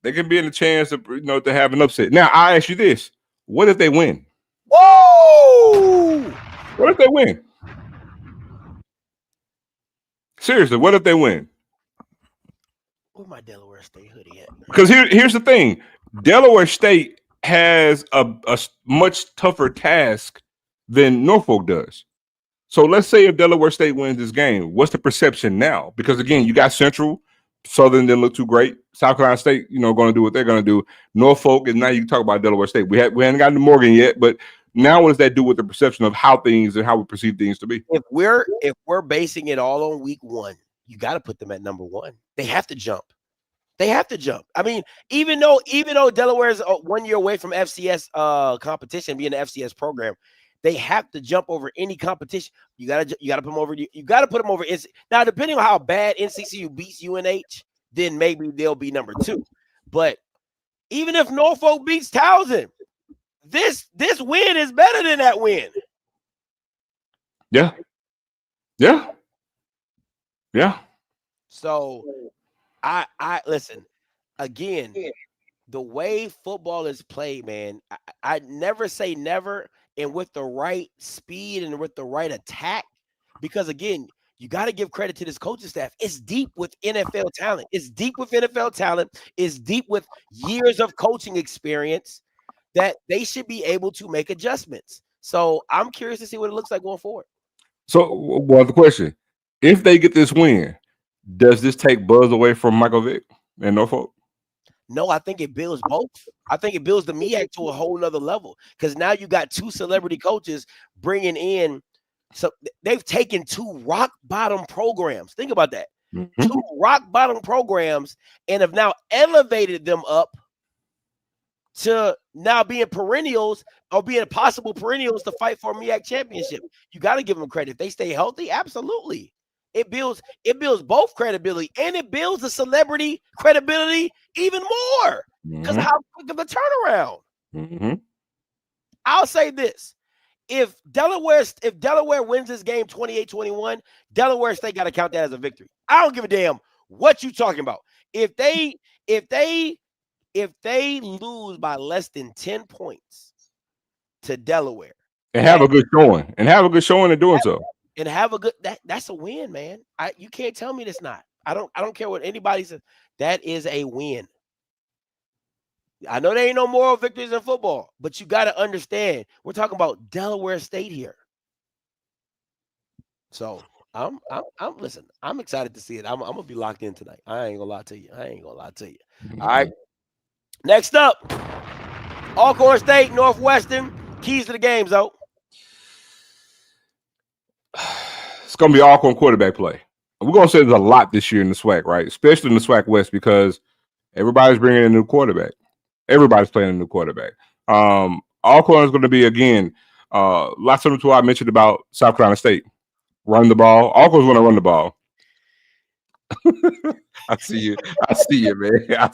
they can be in the chance of to have an upset. Now I ask you this: what if they win? Whoa! What if they win? Seriously, what if they win? Where's my Delaware State hoodie at? Because here's the thing: Delaware State has a much tougher task than Norfolk does. So let's say if Delaware State wins this game, what's the perception now? Because again, you got Central, Southern didn't look too great. South Carolina State, going to do what they're going to do. Norfolk, and now you can talk about Delaware State. We haven't gotten to Morgan yet, but now what does that do with the perception of how things and how we perceive things to be? If we're basing it all on week 1, you got to put them at number 1. They have to jump. I mean, even though Delaware is 1 year away from FCS competition, being an FCS program, they have to jump over any competition. You gotta put them over. You gotta put them over. Now, depending on how bad NCCU beats UNH, then maybe they'll be number 2. But even if Norfolk beats Towson, this win is better than that win. Yeah. So I listen again. The way football is played, man, I never say never, and with the right speed and with the right attack, because again, you got to give credit to this coaching staff. It's deep with NFL talent. It's deep with years of coaching experience that they should be able to make adjustments. So I'm curious to see what it looks like going forward. So, the question: if they get this win, does this take buzz away from Michael Vick and Norfolk? No, I think it builds both. I think it builds the MEAC to a whole nother level, because now you got 2 celebrity coaches bringing in. So they've taken 2 rock bottom programs. Think about that. Mm-hmm. 2 rock bottom programs, and have now elevated them up to now being perennials, or being possible perennials to fight for a MEAC championship. You got to give them credit. If they stay healthy, absolutely. It builds both credibility, and it builds the celebrity credibility even more because of how quick of a turnaround. Mm-hmm. I'll say this. If Delaware wins this game 28-21, Delaware State got to count that as a victory. I don't give a damn what you talking about. If they lose by less than 10 points to Delaware and have a good showing in doing so. And have a good that's a win, man. You can't tell me that's not. I don't care what anybody says. That is a win. I know there ain't no moral victories in football, but you got to understand we're talking about Delaware State here. So I'm listen. I'm excited to see it. I'm gonna be locked in tonight. I ain't gonna lie to you. Mm-hmm. All right. Next up, Alcorn State, Northwestern. Keys to the game, Zo. It's going to be Alcorn quarterback play. We're going to say there's a lot this year in the SWAC, right? Especially in the SWAC West, because everybody's bringing in a new quarterback. Everybody's playing a new quarterback. Alcorn is going to be, again, lots of to what I mentioned about South Carolina State. Run the ball. Alcorn's going to run the ball. I see you, man. I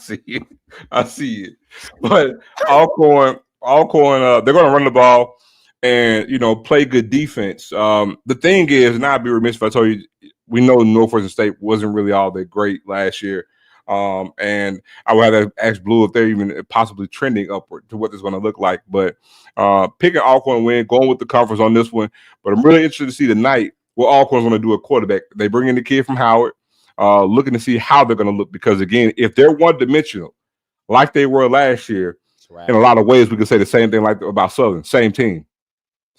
see you. But Alcorn, they're going to run the ball and, play good defense. The thing is, and I'd be remiss if I told you, we know Northwestern State wasn't really all that great last year. And I would have to ask Blue if they're even possibly trending upward to what it's going to look like. But picking Alcorn win, going with the conference on this one. But I'm really interested to see tonight what Alcorn's going to do at quarterback. They bring in the kid from Howard, looking to see how they're going to look. Because, again, if they're one-dimensional like they were last year, In a lot of ways, we could say the same thing like about Southern. Same team.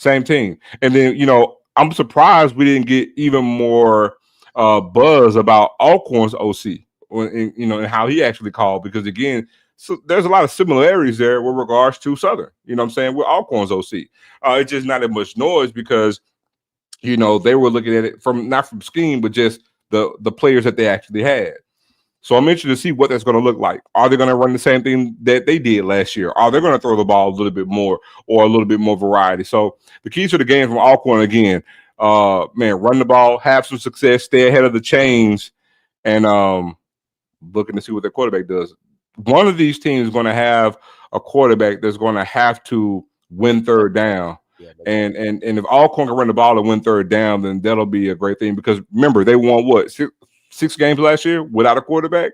And then, I'm surprised we didn't get even more buzz about Alcorn's OC, and how he actually called, because again, so there's a lot of similarities there with regards to Southern. You know what I'm saying? With Alcorn's OC, it's just not as much noise because they were looking at it not from scheme, but just the players that they actually had. So I'm interested to see what that's going to look like. Are they going to run the same thing that they did last year? Are they going to throw the ball a little bit more or a little bit more variety? So the keys to the game from Alcorn, again, run the ball, have some success, stay ahead of the chains, and looking to see what their quarterback does. One of these teams is going to have a quarterback that's going to have to win third down. Yeah, and if Alcorn can run the ball and win third down, then that'll be a great thing, because remember, they won what, six games last year without a quarterback?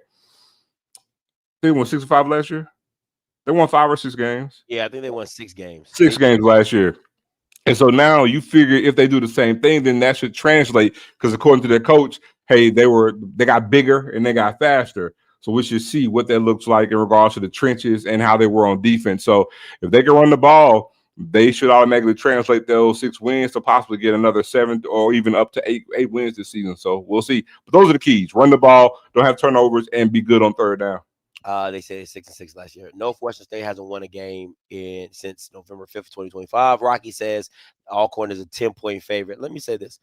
They won 65 last year. They won 5 or 6 games. Yeah, I think they won 6 games. 6 games last year. And so now you figure if they do the same thing, then that should translate, because according to their coach, hey, they got bigger and they got faster. So we should see what that looks like in regards to the trenches and how they were on defense. So if they can run the ball, they should automatically translate those 6 wins to possibly get another 7 or even up to 8 wins this season. So we'll see. But those are the keys: run the ball, don't have turnovers, and be good on third down. They said 6-6 last year. Northwestern State hasn't won a game since November 5th, 2025. Rocky says Alcorn is a 10-point favorite. Let me say this.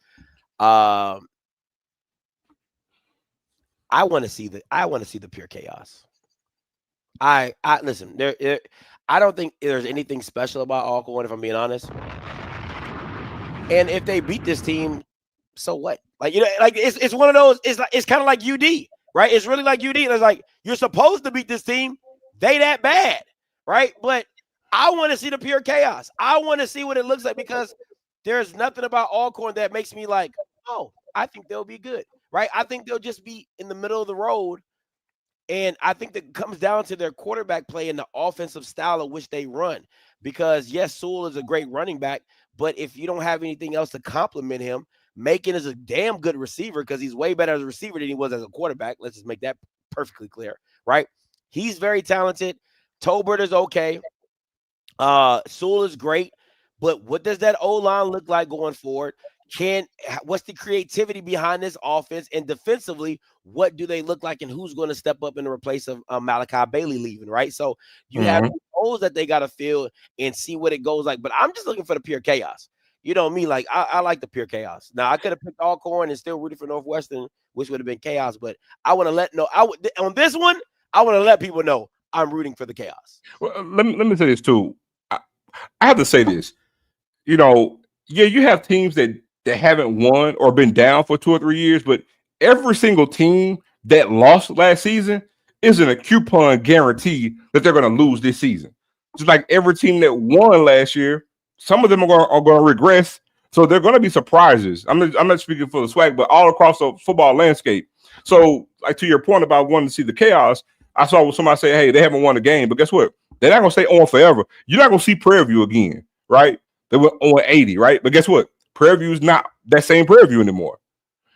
I want to see the pure chaos. I listen. I don't think there's anything special about Alcorn, if I'm being honest. And if they beat this team, so what? It's one of those. It's kind of like UD, right? It's really like UD. It's like, you're supposed to beat this team. They that bad, right? But I want to see the pure chaos. I want to see what it looks like, because there's nothing about Alcorn that makes me like, oh, I think they'll be good, right? I think they'll just be in the middle of the road. And I think that comes down to their quarterback play and the offensive style of which they run. Because, yes, Sewell is a great running back, but if you don't have anything else to complement him, Macon is a damn good receiver, because he's way better as a receiver than he was as a quarterback. Let's just make that perfectly clear, right? He's very talented. Tolbert is okay. Sewell is great. But what does that O-line look like going forward? What's the creativity behind this offense? And defensively, what do they look like, and who's going to step up in the replace of Malachi Bailey leaving, right? So you have holes that they got to fill and see what it goes like. But I'm just looking for the pure chaos. You know me, like I like the pure chaos. Now, I could have picked Alcorn and still rooted for Northwestern, which would have been chaos. But I want to on this one, I want to let people know I'm rooting for the chaos. Well, let me say this too. I have to say this. You have teams that haven't won or been down for 2 or 3 years, but every single team that lost last season isn't a coupon guarantee that they're going to lose this season. Just like every team that won last year, some of them are going to regress. So they're going to be surprises. I'm not speaking for the SWAC, but all across the football landscape. So, like, to your point about wanting to see the chaos, I saw somebody say, hey, they haven't won a game, but guess what? They're not going to stay on forever. You're not going to see Prairie View again, right? They went on 80, right? But guess what? Prairie View is not that same Prairie View anymore.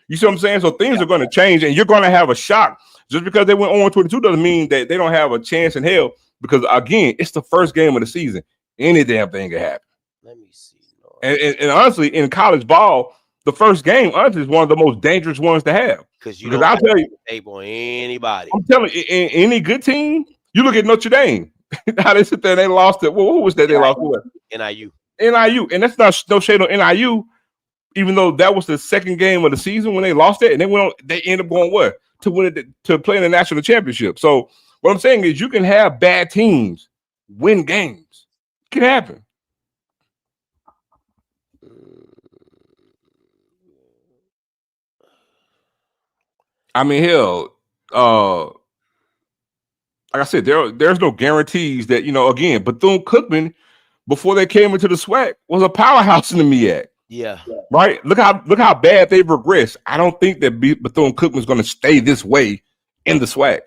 You see what I'm saying? So things are going to change, and you're going to have a shock. Just because they went on 22 doesn't mean that they don't have a chance in hell, because, again, it's the first game of the season. Any damn thing can happen. Let me see. And honestly, in college ball, the first game, honestly, is one of the most dangerous ones to have. Because I'll tell you, tape on anybody. I'm telling you, in any good team, you look at Notre Dame. How they sit there and they lost it. Well, who was that? They lost what? NIU. And that's not no shade on NIU, even though that was the second game of the season when they lost it, and they ended up going what? To win it, to play in the national championship. So what I'm saying is, you can have bad teams win games. It can happen. I mean, hell, like I said, there's no guarantees that, again, Bethune-Cookman, before they came into the SWAC, was a powerhouse in the MEAC. Yeah. Right? Look how bad they've regressed. I don't think that Bethune-Cookman is going to stay this way in the SWAC.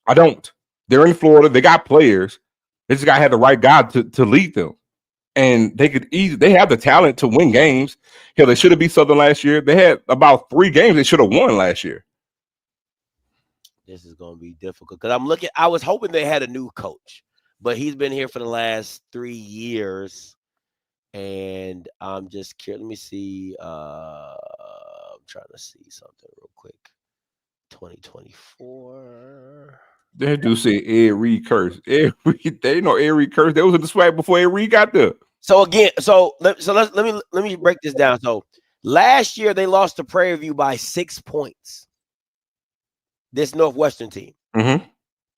I don't. They're in Florida. They got players. They just got to have the right guy to lead them. And they have the talent to win games. Hell, they should have beat Southern last year. They had about 3 games they should have won last year. This is going to be difficult, because I was hoping they had a new coach, but he's been here for the last 3 years. And I'm just curious. Let me see. I'm trying to see something real quick. 2024. They do say Ed Reed curse. They know Ed Reed curse. They was in the SWAC before Ed Reed got there. So again, let me break this down. So last year they lost to Prairie View by 6 points. This Northwestern team. Mm-hmm.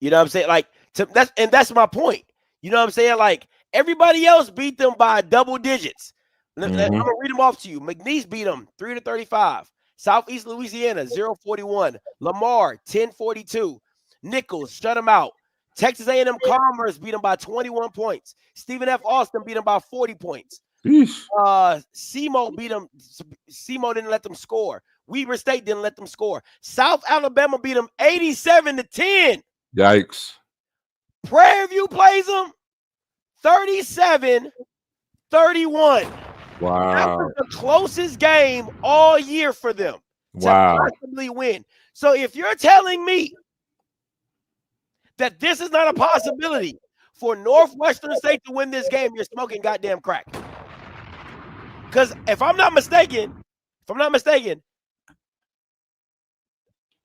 You know what I'm saying? Like that's my point. You know what I'm saying? Like everybody else beat them by double digits. I'm gonna read them off to you. McNeese beat them 3-35. Southeast Louisiana 0-41. Lamar 10-42. Nichols shut them out. Texas A&M Commerce beat them by 21 points. Stephen F. Austin beat them by 40 points. SEMO beat them. SEMO didn't let them score. Weber State didn't let them score. South Alabama beat them 87-10. Yikes. Prairie View plays them 37-31. Wow. That was the closest game all year for them to possibly win. So if you're telling me that this is not a possibility for Northwestern State to win this game, you're smoking goddamn crack. Because if I'm not mistaken,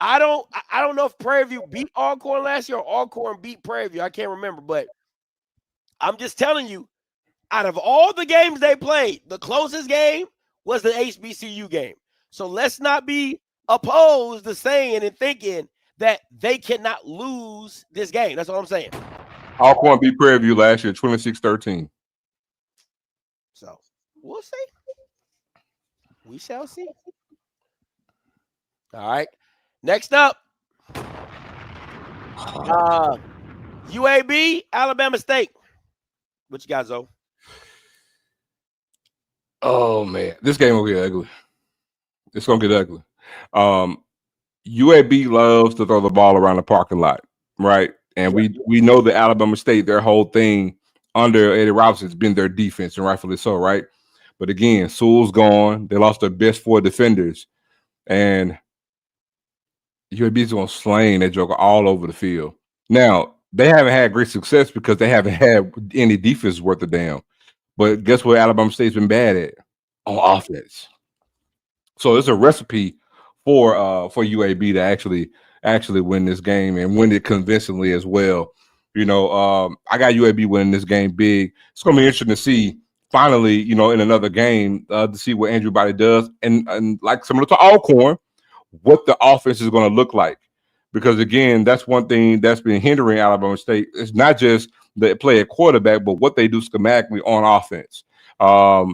I don't know if Prairie View beat Alcorn last year or Alcorn beat Prairie View. I can't remember, but I'm just telling you, out of all the games they played, the closest game was the HBCU game. So let's not be opposed to saying and thinking that they cannot lose this game. That's all I'm saying. Alcorn beat Prairie View last year, 26-13. So we'll see. We shall see. All right. Next up, UAB, Alabama State. What you got, Zo? Oh, man. This game will get ugly. It's going to get ugly. UAB loves to throw the ball around the parking lot, right? And we know that Alabama State, their whole thing under Eddie Robinson has been their defense, and rightfully so, right? But again, Sewell's gone. They lost their best 4 defenders. And UAB's going to slang that joker all over the field. Now, they haven't had great success because they haven't had any defense worth a damn. But guess what Alabama State's been bad at? On offense. So it's a recipe for UAB to actually win this game and win it convincingly as well. You know, I got UAB winning this game big. It's going to be interesting to see finally, you know, in another game to see what Andrew Body does. And like similar to Alcorn, what the offense is going to look like. Because, again, that's one thing that's been hindering Alabama State. It's not just they play at quarterback, but what they do schematically on offense.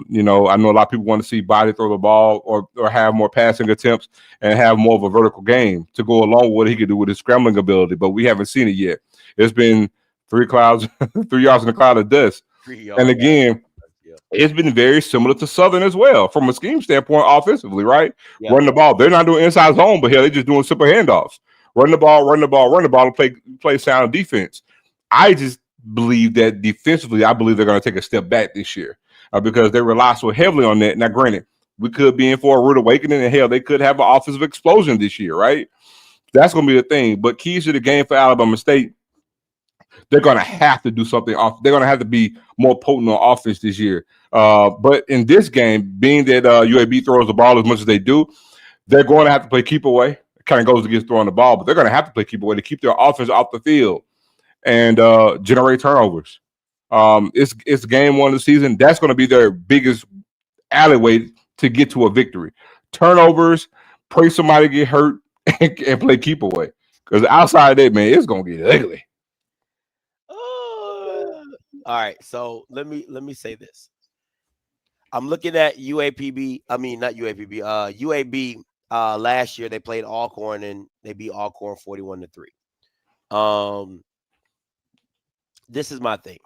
You know, I know a lot of people want to see Body throw the ball or have more passing attempts and have more of a vertical game to go along with what he could do with his scrambling ability, but we haven't seen it yet. It's been 3 yards in a cloud of dust. And, again, it's been very similar to Southern as well from a scheme standpoint offensively, right? Yeah. Running the ball. They're not doing inside zone, but hell, they're just doing simple handoffs. Run the ball, and play sound defense. I just believe that defensively, I believe they're going to take a step back this year because they rely so heavily on that. Now, granted, we could be in for a rude awakening, and hell, they could have an offensive explosion this year, right? That's going to be the thing. But keys to the game for Alabama State, they're going to have to do something off. They're going to have to be more potent on offense this year. But in this game, being that UAB throws the ball as much as they do, they're going to have to play keep away. Kind of goes against throwing the ball, but they're going to have to play keep away to keep their offense off the field and generate turnovers. It's game 1 of the season. That's going to be their biggest alleyway to get to a victory. Turnovers, pray somebody get hurt, and play keep away. Because outside of that, man, it's going to get ugly. All right, so let me say this. I'm looking at UAB. Last year they played Alcorn and they beat Alcorn 41-3. This is my thing.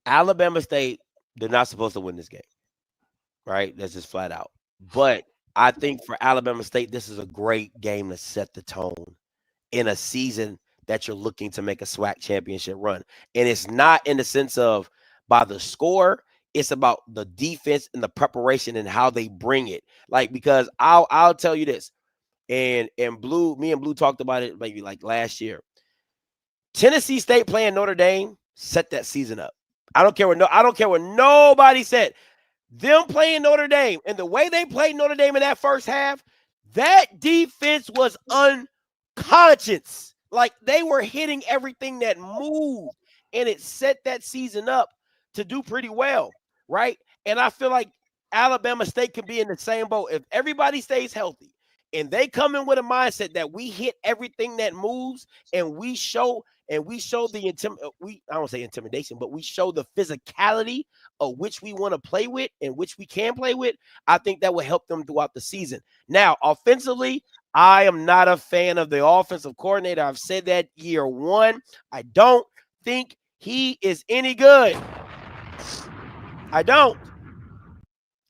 Alabama State, they're not supposed to win this game, right? That's just flat out. But I think for Alabama State, this is a great game to set the tone in a season that you're looking to make a SWAC championship run. And it's not in the sense of by the score. It's about the defense and the preparation and how they bring it. Like, because I'll tell you this, and Blue, me and Blue talked about it maybe like last year. Tennessee State playing Notre Dame set that season up. I don't care what nobody said. Them playing Notre Dame and the way they played Notre Dame in that first half, that defense was unconscious. Like, they were hitting everything that moved, and it set that season up to do pretty well, right? And I feel like Alabama State could be in the same boat. If everybody stays healthy and they come in with a mindset that we hit everything that moves and we show the I don't say intimidation, but we show the physicality of which we want to play with and which we can play with, I think that will help them throughout the season. Now, offensively, I am not a fan of the offensive coordinator. I've said that year one. I don't think he is any good. I don't.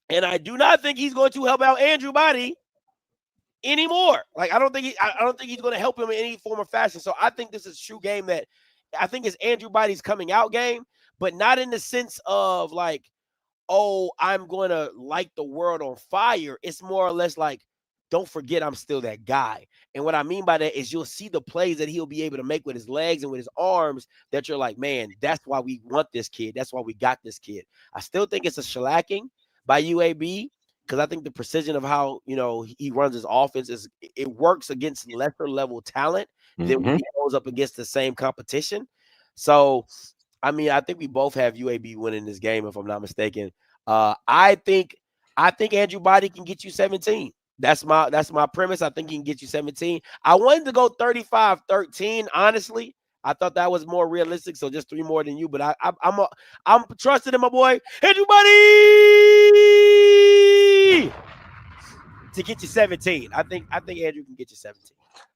And I do not think he's going to help out Andrew Body anymore. Like, I don't think he's going to help him in any form or fashion. So I think this is a true game that I think is Andrew Body's coming out game, but not in the sense of like, oh, I'm going to light the world on fire. It's more or less like, don't forget I'm still that guy. And what I mean by that is you'll see the plays that he'll be able to make with his legs and with his arms that you're like, man, that's why we want this kid. That's why we got this kid. I still think it's a shellacking by UAB because I think the precision of how, he runs his offense it works against lesser level talent than when he goes up against the same competition. So, I mean, I think we both have UAB winning this game, if I'm not mistaken. I think Andrew Body can get you 17. That's my premise. I think he can get you 17. I wanted to go 35-13, honestly. I thought that was more realistic, so just 3 more than you. But I'm trusting in my boy Andrew Body to get you 17. I think Andrew can get you 17.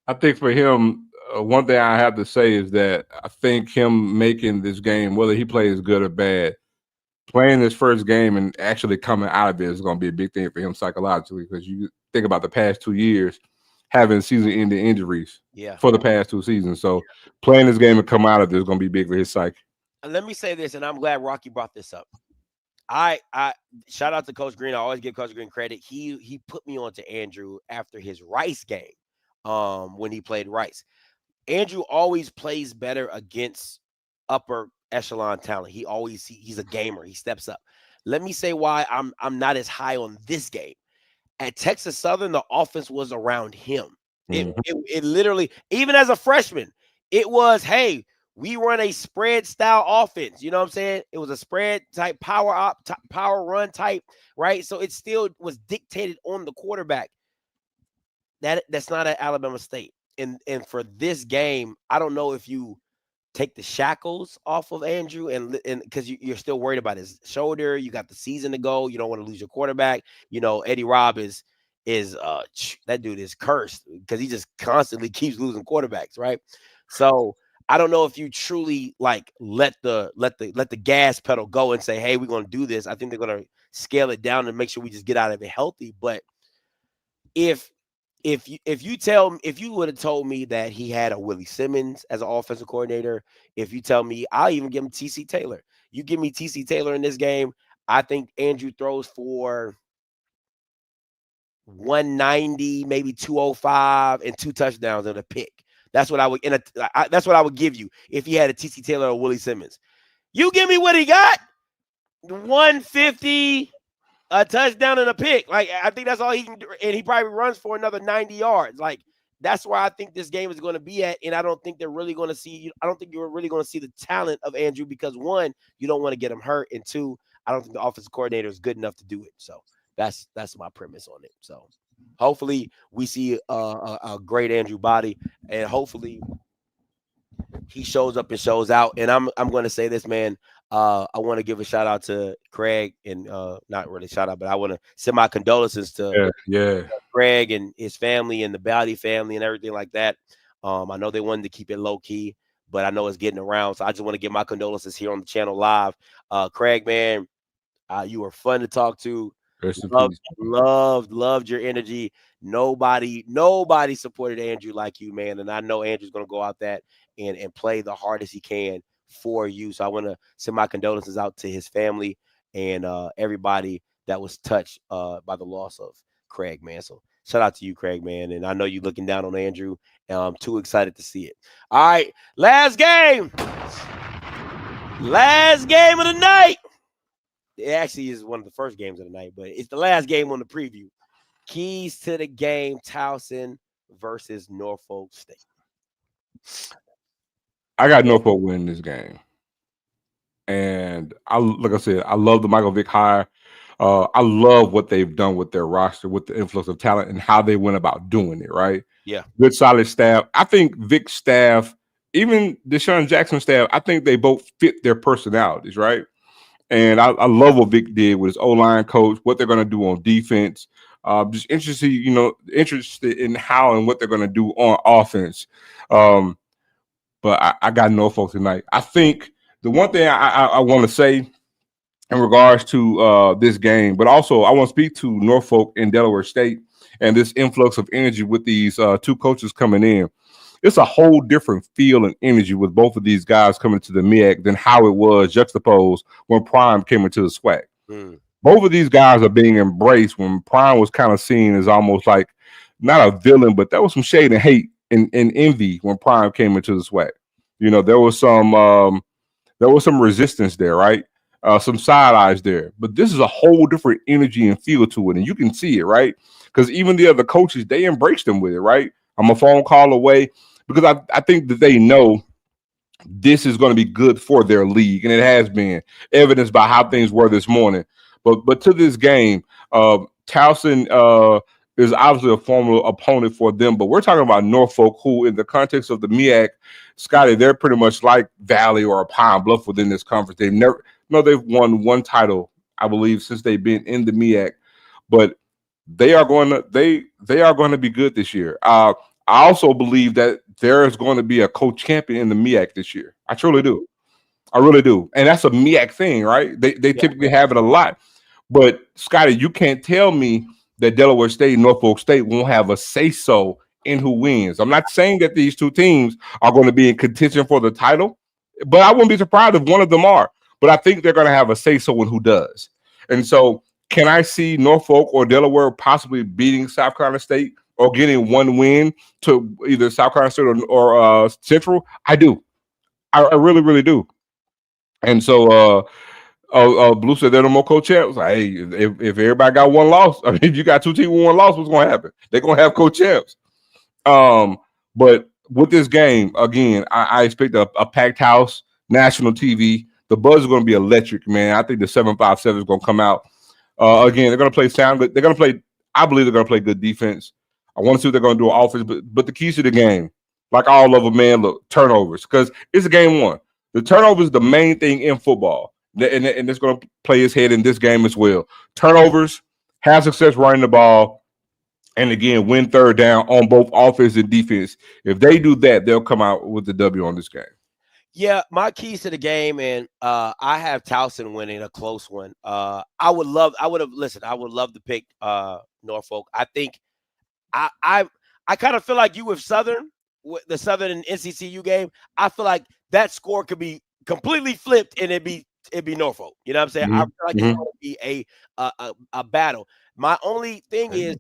I think for him, one thing I have to say is that I think him making this game, whether he plays good or bad, playing this first game and actually coming out of it is going to be a big thing for him psychologically, because you think about the past 2 years having season-ending injuries for the past 2 seasons. So playing this game and come out of it is going to be big for his psyche. And let me say this, and I'm glad Rocky brought this up. I shout out to Coach Green. I always give Coach Green credit. He put me on to Andrew after his Rice game when he played Rice. Andrew always plays better against upper echelon talent. He's a gamer. He steps up. Let me say why I'm not as high on this game. At Texas Southern, the offense was around him. It literally, even as a freshman, it was, hey, we run a spread style offense. You know what I'm saying? It was a spread type power run type, right? So it still was dictated on the quarterback. That's not at Alabama State. And for this game, I don't know if you take the shackles off of Andrew and because you're still worried about his shoulder. You got the season to go. You don't want to lose your quarterback. Eddie Robb is that dude is cursed because he just constantly keeps losing quarterbacks, right? So I don't know if you truly like let the gas pedal go and say, hey, we're going to do this. I think they're going to scale it down and make sure we just get out of it healthy. But if you would have told me that he had a Willie Simmons as an offensive coordinator, if you tell me, I'll even give him TC Taylor. You give me TC Taylor in this game, I think Andrew throws for 190, maybe 205, and 2 touchdowns and a pick. That's what I would give you if he had a TC Taylor or Willie Simmons. You give me what he got, 150. A touchdown and a pick. Like, I think that's all he can do. And he probably runs for another 90 yards. Like, that's where I think this game is going to be at. And I don't think they're really going to see – I don't think you're really going to see the talent of Andrew because, 1, you don't want to get him hurt. And 2, I don't think the offensive coordinator is good enough to do it. So that's my premise on it. So hopefully we see a great Andrew Body. And hopefully he shows up and shows out. And I'm going to say this, man. I want to give a shout out to Craig and not really shout out, but I want to send my condolences to Craig and his family and the Bowdy family and everything like that. I know they wanted to keep it low key, but I know it's getting around. So I just want to give my condolences here on the channel live. Craig, man, you were fun to talk to. Loved your energy. Nobody supported Andrew like you, man. And I know Andrew's going to go out that and play the hardest he can for you. So I want to send my condolences out to his family and everybody that was touched by the loss of Craig, man. So shout out to you, Craig, man. And I know you're looking down on Andrew, and I'm too excited to see it. All right, last game. Last game of the night. It actually is one of the first games of the night, but it's the last game on the preview. Keys to the game, Towson versus Norfolk State. I got Norfolk winning this game. And like I said, I love the Michael Vick hire. I love what they've done with their roster, with the influx of talent and how they went about doing it, right? Yeah. Good, solid staff. I think Vick's staff, even Deshaun Jackson's staff, I think they both fit their personalities, right? And I love what Vick did with his O-line coach, what they're going to do on defense. Just interested in how and what they're going to do on offense. But I got Norfolk tonight. I think the one thing I want to say in regards to this game, but also I want to speak to Norfolk and Delaware State and this influx of energy with these two coaches coming in. It's a whole different feel and energy with both of these guys coming to the MEAC than how it was juxtaposed when Prime came into the SWAC. Both of these guys are being embraced when Prime was kind of seen as almost like not a villain, but there was some shade and hate and envy when Prime came into the SWAC. You know, there was some resistance there, right? Some side eyes there. But this is a whole different energy and feel to it, and you can see it, right? Because even the other coaches, they embraced them with it, right? I'm a phone call away because I think that they know this is going to be good for their league, and it has been evidenced by how things were this morning. But to this game, Towson is obviously a former opponent for them, but we're talking about Norfolk, who in the context of the MEAC, Scotty, they're pretty much like Valley or Pine Bluff within this conference. They've won one title, I believe, since they've been in the MEAC, but they are going to be good this year. I also believe that there is going to be a co-champion in the MEAC this year. I truly do. I really do. And that's a MEAC thing, right? They typically have it a lot. But, Scotty, you can't tell me that Delaware State and Norfolk State won't have a say-so in who wins. I'm not saying that these two teams are going to be in contention for the title, but I wouldn't be surprised if one of them are. But I think they're going to have a say-so in who does. And so can I see Norfolk or Delaware possibly beating South Carolina State or getting one win to either South Carolina State or Central? I do. I really, really do. And so Blue said they're no more co-champs. Like, hey, if everybody got one loss, I mean, if you got two teams with one loss, what's going to happen? They're going to have co-champs. But with this game, again, I expect a packed house, national TV. The buzz is going to be electric, man. I think the 757 is going to come out. Again, they're going to play sound. They're going to play. I believe they're going to play good defense. I want to see what they're going to do on offense. But the keys to the game, like all of them, man, look, turnovers, because it's a game one. The turnover is the main thing in football, and it's going to play its head in this game as well. Turnovers, have success running the ball, and again, win third down on both offense and defense. If they do that, they'll come out with the W on this game. Yeah, my keys to the game, and I have Towson winning a close one. I would love to pick Norfolk. I think I kind of feel like you with Southern, with the Southern and NCCU game. I feel like that score could be completely flipped, and it'd be Norfolk. You know what I'm saying? I feel like it's going to be a battle. My only thing is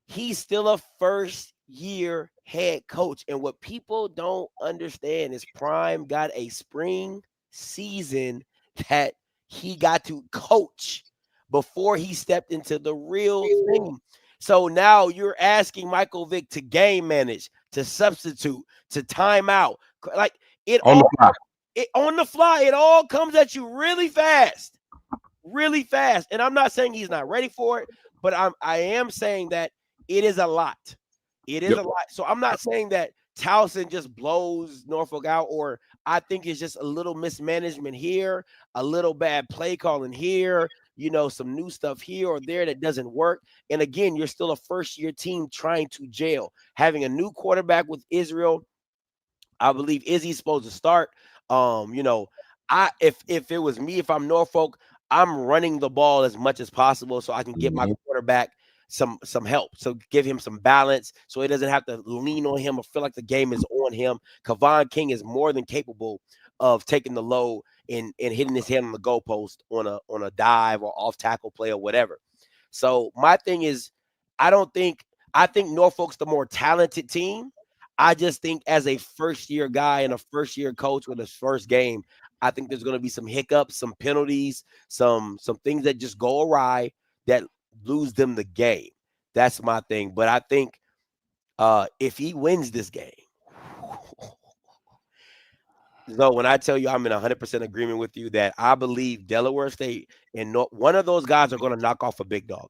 he's still a first-year head coach, and what people don't understand is Prime got a spring season that he got to coach before he stepped into the real thing. So now you're asking Michael Vick to game manage, to substitute, to time out. Like it on the fly, it all comes at you really fast. And I'm not saying he's not ready for it, but I am saying that it is a lot. It is a lot. So I'm not saying that Towson just blows Norfolk out, or I think it's just a little mismanagement here, a little bad play calling here, some new stuff here or there that doesn't work. And again, you're still a first-year team trying to gel. Having a new quarterback with Israel, I believe Izzy's supposed to start. If it was me, if I'm Norfolk, I'm running the ball as much as possible so I can get my quarterback some help. So give him some balance so he doesn't have to lean on him or feel like the game is on him. Kavon King is more than capable of taking the load and hitting his head on the goalpost on a dive or off tackle play or whatever. So my thing is, I think Norfolk's the more talented team. I just think as a first-year guy and a first-year coach with his first game, I think there's going to be some hiccups, some penalties, some things that just go awry that lose them the game. That's my thing. But I think if he wins this game, so when I tell you I'm in 100% agreement with you that I believe Delaware State and one of those guys are going to knock off a big dog.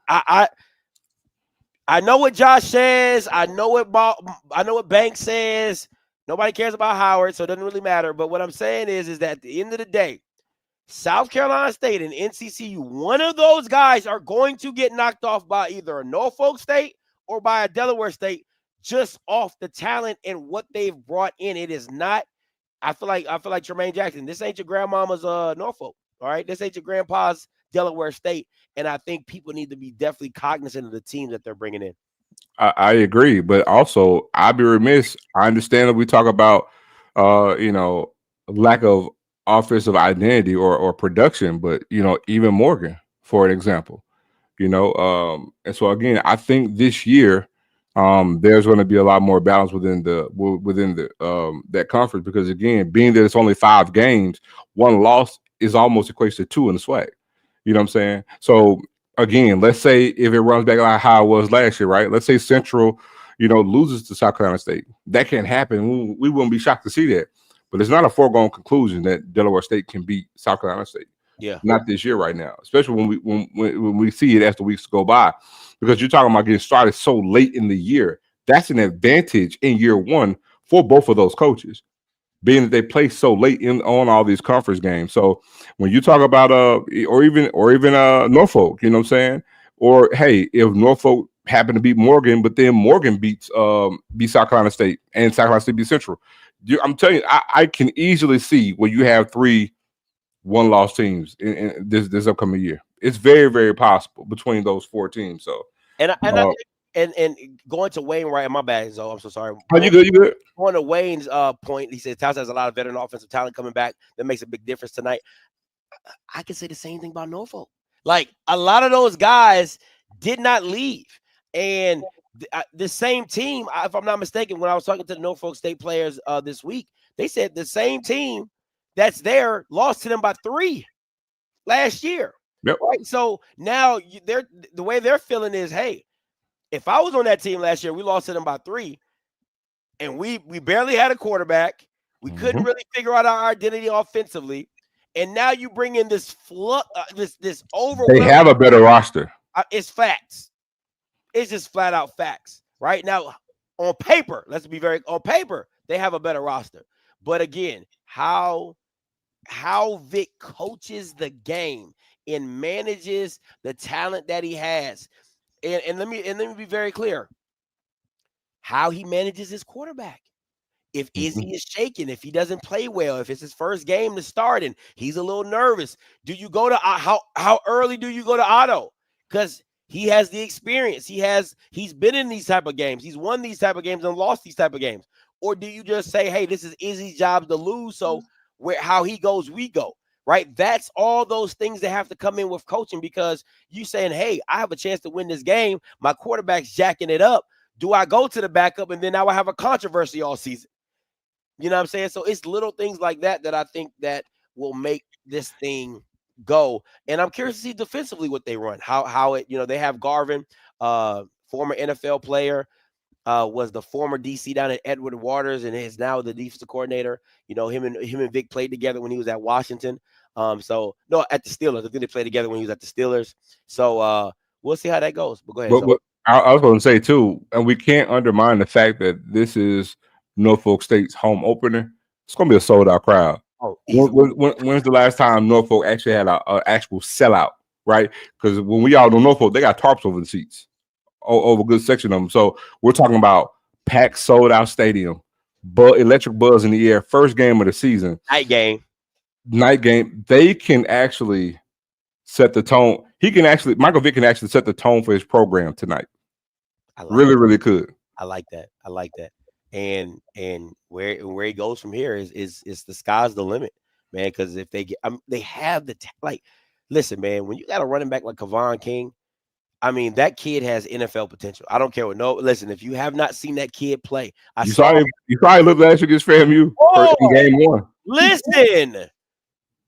I know what Josh says. I know what Banks says. Nobody cares about Howard, so it doesn't really matter. But what I'm saying is that at the end of the day, South Carolina State and NCCU, one of those guys are going to get knocked off by either a Norfolk State or by a Delaware State, just off the talent and what they've brought in. It is not. I feel like Jermaine Jackson. This ain't your grandmama's Norfolk. All right, this ain't your grandpa's Delaware State. And I think people need to be definitely cognizant of the team that they're bringing in. I agree, but also I'd be remiss. I understand that we talk about lack of offensive identity or production, but even Morgan, for an example, and so again, I think this year there's going to be a lot more balance within that conference, because again, being that it's only 5 games, one loss is almost equates to 2 in the SWAC. You know what I'm saying? So again, let's say if it runs back like how it was last year, right? Let's say Central, loses to South Carolina State. That can happen. We wouldn't be shocked to see that. But it's not a foregone conclusion that Delaware State can beat South Carolina State. Yeah, not this year right now, especially when we see it as the weeks go by, because you're talking about getting started so late in the year. That's an advantage in year one for both of those coaches, being that they play so late on all these conference games. So when you talk about or even Norfolk, you know what I'm saying? Or hey, if Norfolk happen to beat Morgan, but then Morgan beats South Carolina State and South Carolina State beat Central. I'm telling you, I can easily see where you have 3 one-loss teams in this upcoming year. It's very, very possible between those 4 teams. So and going to Wayne, right? My bad, Zo. I'm so sorry. You good? Going to Wayne's point, he said Towson has a lot of veteran offensive talent coming back. That makes a big difference tonight. I can say the same thing about Norfolk. Like, a lot of those guys did not leave, and the same team, if I'm not mistaken, when I was talking to the Norfolk State players this week, they said the same team that's there lost to them by 3 last year. Yep. Right. So now the way they're feeling is, hey, if I was on that team last year, we lost to them by 3, and we barely had a quarterback. We couldn't really figure out our identity offensively, and now you bring in this this overwhelming. They have a better roster. It's facts. It's just flat out facts. Right now, on paper, on paper, they have a better roster. But again, how Vick coaches the game and manages the talent that he has, and let me be very clear, how he manages his quarterback. If Izzy is shaking, if he doesn't play well, if it's his first game to start and he's a little nervous, do you go to how early do you go to Otto? Because he has the experience. He's been in these type of games. He's won these type of games and lost these type of games. Or do you just say, hey, this is Izzy's job to lose, so how he goes, we go, right? That's all those things that have to come in with coaching, because you saying, hey, I have a chance to win this game. My quarterback's jacking it up. Do I go to the backup and then now I have a controversy all season? You know what I'm saying? So it's little things like that I think that will make this thing go. And I'm curious to see defensively what they run, how it, they have Garvin, former NFL player, was the former DC down at Edward Waters and is now the defensive coordinator. Him and Vic played together when he was at Washington. At the Steelers. I think they played together when he was at the Steelers. So we'll see how that goes. But go ahead. But I was going to say too, and we can't undermine the fact that this is Norfolk State's home opener. It's going to be a sold-out crowd. Oh, when's the last time Norfolk actually had an actual sellout, right? Because when we all know Norfolk, they got tarps over the seats, over a good section of them. So we're talking about packed, sold-out stadium, electric buzz in the air, first game of the season. Night game. They can actually set the tone. Michael Vick can actually set the tone for his program tonight. Really could. I like that. And where he goes from here is the sky's the limit, man. Because if they have the listen, man. When you got a running back like Kavon King, I mean, that kid has NFL potential. I don't care what. No, listen, if you have not seen that kid play, You saw him look last year against FAMU in game 1. Listen,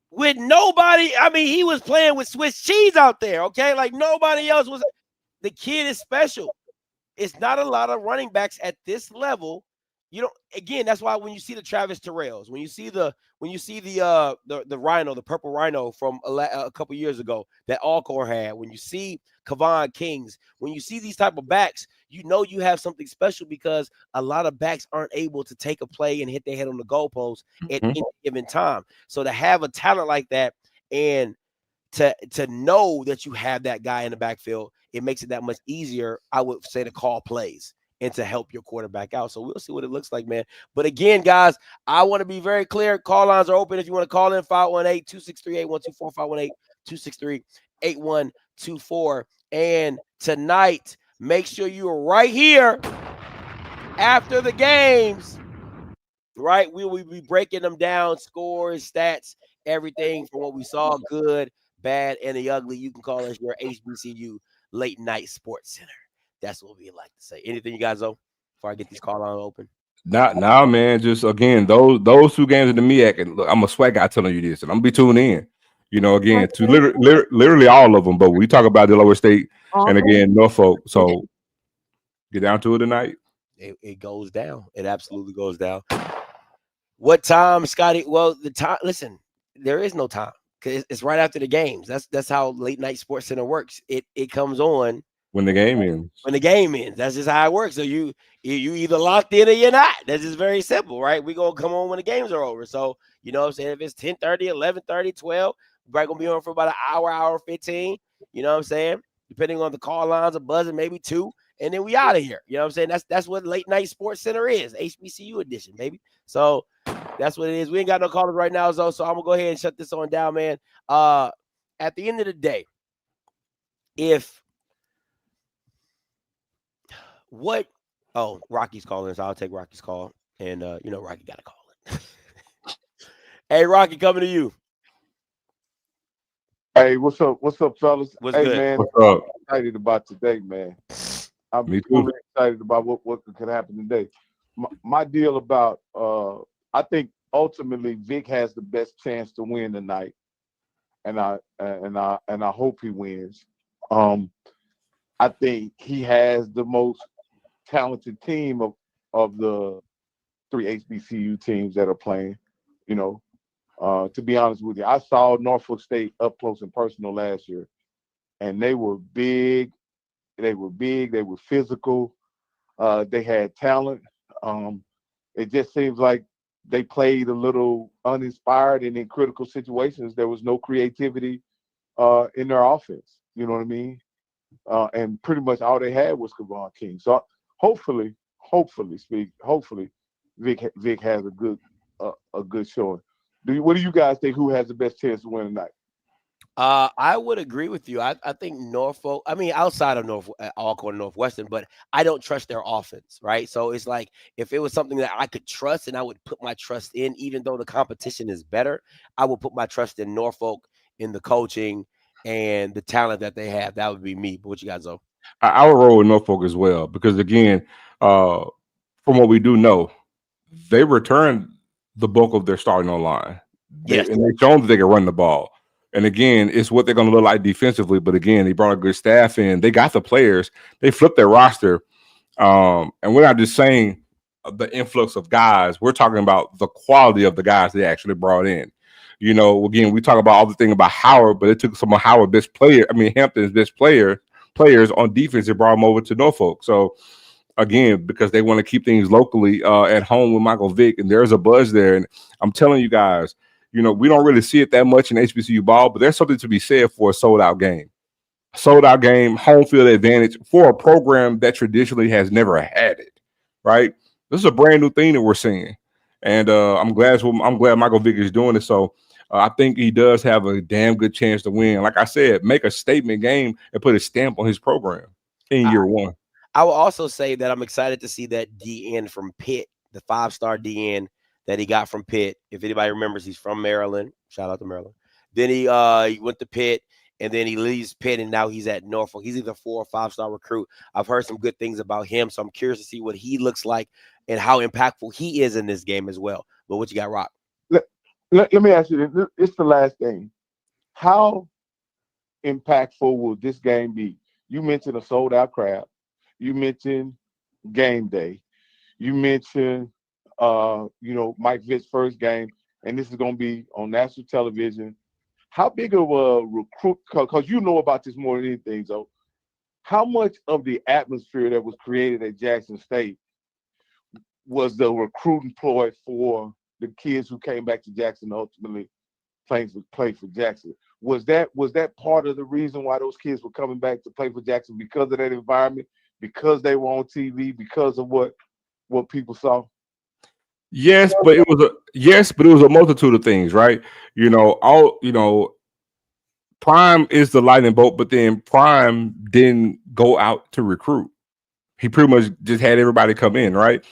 with nobody, I mean, he was playing with Swiss cheese out there, okay? Like nobody else was. The kid is special. It's not a lot of running backs at this level. You know, again, that's why when you see the Travis Terrells, when you see the Rhino, the purple Rhino from a couple years ago that Alcorn had, when you see Kavon Kings, when you see these type of backs, you know you have something special because a lot of backs aren't able to take a play and hit their head on the goalpost at any given time. So to have a talent like that and to know that you have that guy in the backfield, it makes it that much easier, I would say, to call plays and to help your quarterback out. So we'll see what it looks like, man. But again, guys, I want to be very clear. Call lines are open. If you want to call in, 518-263-8124, 518-263-8124. And tonight, make sure you are right here after the games, right? We will be breaking them down, scores, stats, everything from what we saw, good, bad, and the ugly. You can call us your HBCU Late Night Sports Center. That's what we like to say. Anything you guys know before I get these call lines open? Now, man. Just again, those 2 games in the MEAC, and look, I'm a SWAC guy telling you this, and I'm gonna be tuning in. You know, again, to literally all of them. But we talk about Delaware State and again Norfolk. So get down to it tonight. It goes down. It absolutely goes down. What time, Scotty? Well, the time. Listen, there is no time because it's right after the games. That's how Late Night Sports Center works. It comes on when the game ends. When the game ends. That's just how it works. So you either locked in or you're not. That's just very simple, right? We're going to come on when the games are over. So, you know what I'm saying? If it's 10:30, 11:30, 12, we're probably going to be on for about an hour 15. You know what I'm saying? Depending on the call lines are buzzing, maybe 2. And then we out of here. You know what I'm saying? That's what Late Night Sports Center is. HBCU edition, baby. So that's what it is. We ain't got no callers right now, Zo. So I'm going to go ahead and shut this on down, man. At the end of the day, Rocky's calling, so I'll take Rocky's call. And, Rocky got to call it. Hey, Rocky, coming to you. Hey, what's up, fellas? What's hey, good? Man, What's up? I'm excited about today, man. I'm Me too. really excited about what could happen today. My deal about, I think ultimately Vic has the best chance to win tonight, and I hope he wins. I think he has the most talented team of the 3 HBCU teams that are playing. You know, to be honest with you, I saw Norfolk State up close and personal last year, and they were big. They were physical. They had talent. It just seems like they played a little uninspired, and in critical situations, there was no creativity in their offense. You know what I mean? And pretty much all they had was Kavon King. So hopefully, Vic has a good showing. What do you guys think? Who has the best chance to win tonight? I would agree with you. I think Norfolk, I mean, outside of Norfolk, Alcorn, Northwestern, but I don't trust their offense, right? So it's like if it was something that I could trust and I would put my trust in, even though the competition is better, I would put my trust in Norfolk, in the coaching and the talent that they have. That would be me. But what you guys know? I would roll with Norfolk as well because, again, from what we do know, they returned the bulk of their starting online. Yes. And they've shown that they can run the ball. And again, it's what they're going to look like defensively. But again, they brought a good staff in. They got the players. They flipped their roster. And we're not just saying the influx of guys. We're talking about the quality of the guys they actually brought in. You know, again, we talk about all the thing about Howard, but it took some of Howard's best player. I mean, Hampton's best players on defense and brought them over to Norfolk. So again, because they want to keep things locally at home with Michael Vick, and there's a buzz there. And I'm telling you guys, you know, we don't really see it that much in HBCU ball, but there's something to be said for a sold-out game. Sold-out game, home field advantage for a program that traditionally has never had it, right? This is a brand new thing that we're seeing. And I'm glad Michael Vick is doing it. So I think he does have a damn good chance to win. Like I said, make a statement game and put a stamp on his program in year one. I will also say that I'm excited to see that DN from Pitt, the 5-star DN that he got from Pitt. If anybody remembers, he's from Maryland. Shout out to Maryland. Then he went to Pitt, and then he leaves Pitt, and now he's at Norfolk. He's either 4 or 5-star recruit. I've heard some good things about him, so I'm curious to see what he looks like and how impactful he is in this game as well. But what you got, Rock? Let me ask you this. It's the last thing. How impactful will this game be? You mentioned a sold-out crowd. You mentioned game day. You mentioned, Mike Vick's first game, and this is going to be on national television. How big of a recruit, because you know about this more than anything, Zo, how much of the atmosphere that was created at Jackson State was the recruiting ploy for the kids who came back to Jackson ultimately played for Jackson? Was that part of the reason why those kids were coming back to play for Jackson, because of that environment, because they were on TV, because of what people saw? Yes, but it was a multitude of things, right? Prime is the lightning bolt, but then Prime didn't go out to recruit. He pretty much just had everybody come in, right?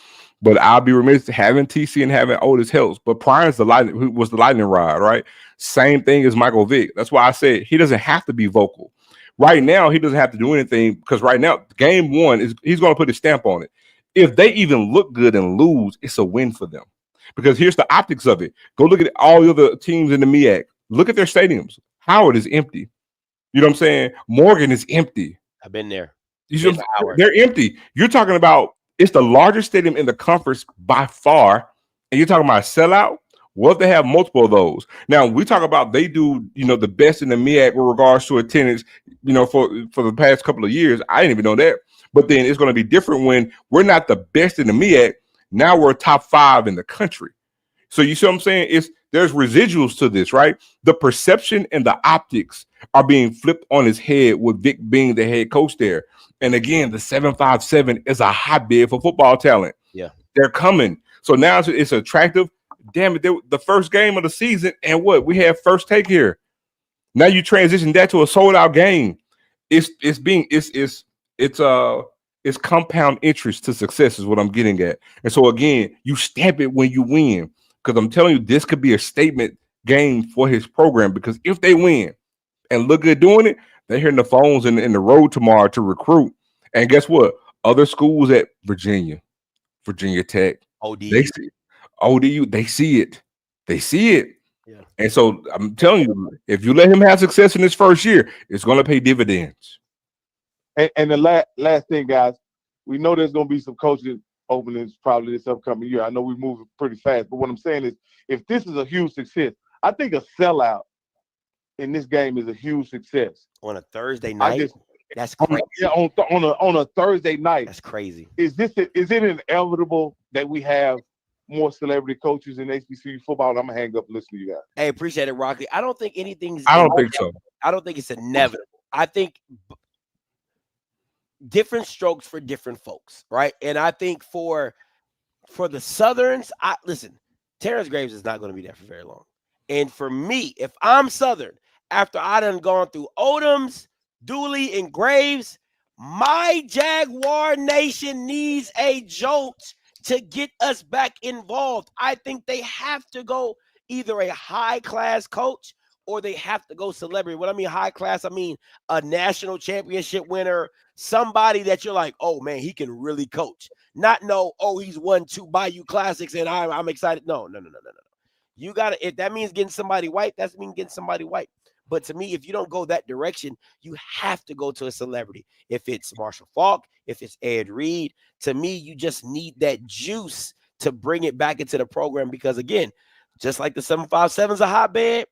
But I'll be remiss having TC and having Otis helps. But Prime's who was the lightning rod, right? Same thing as Michael Vick. That's why I said he doesn't have to be vocal. Right now, he doesn't have to do anything, because right now, game one he's going to put his stamp on it. If they even look good and lose, it's a win for them. Because here's the optics of it. Go look at all the other teams in the MEAC. Look at their stadiums. Howard is empty. You know what I'm saying? Morgan is empty. I've been there. They're empty. You're talking about it's the largest stadium in the conference by far, and you're talking about a sellout. What if they have multiple of those? Now we talk about they do, the best in the MEAC with regards to attendance, for the past couple of years. I didn't even know that. But then it's going to be different when we're not the best in the MEAC. Now we're top 5 in the country. So you see what I'm saying? There's residuals to this, right? The perception and the optics are being flipped on his head with Vic being the head coach there. And again, the 757 is a hotbed for football talent. Yeah, they're coming. So now it's attractive. Damn it, the first game of the season, and what we have first take here. Now you transition that to a sold out game. It's compound interest to success is what I'm getting at. And so again, you stamp it when you win, because I'm telling you, this could be a statement game for his program, because if they win and look good doing it, they're hitting the phones in the road tomorrow to recruit. And guess what? Other schools at Virginia Tech, ODU, they see it. Yeah. And so I'm telling you, if you let him have success in his first year, it's going to pay dividends. And the last thing, guys, we know there's going to be some coaching openings probably this upcoming year. I know we're moving pretty fast, but what I'm saying is, if this is a huge success, I think a sellout in this game is a huge success. On a Thursday night? That's crazy. On a Thursday night. That's crazy. Is it inevitable that we have more celebrity coaches in HBCU football? I'm gonna hang up and listen to you guys. Hey, appreciate it, Rocky. I don't think anything's. I don't think so. I don't think it's inevitable. I think different strokes for different folks, right? And I think for the Southerns, listen, Terrence Graves is not going to be there for very long. And for me, if I'm Southern, after I done gone through Odoms, Dooley, and Graves, my Jaguar Nation needs a jolt to get us back involved. I think they have to go either a high-class coach or they have to go celebrity. What I mean high class, I mean a national championship winner, somebody that you're like, oh, man, he can really coach. Not he's won 2 Bayou Classics and I'm excited. No. You got to, if that means getting somebody white, that means getting somebody white. But to me, if you don't go that direction, you have to go to a celebrity. If it's Marshall Faulk, if it's Ed Reed, to me, you just need that juice to bring it back into the program. Because again, just like the 757 is a hotbed,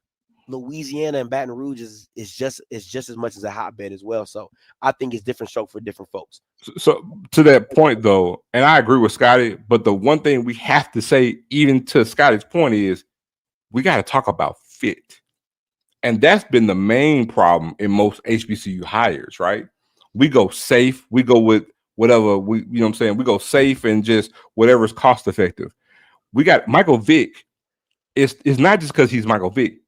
Louisiana and Baton Rouge is just as much as a hotbed as well. So I think it's different stroke for different folks. So to that point, though, and I agree with Scotty, but the one thing we have to say, even to Scotty's point, is we got to talk about fit. And that's been the main problem in most HBCU hires, right? We go safe. We go with whatever we, you know what I'm saying? We go safe and just whatever's cost effective. We got Michael Vick. It's not just because he's Michael Vick.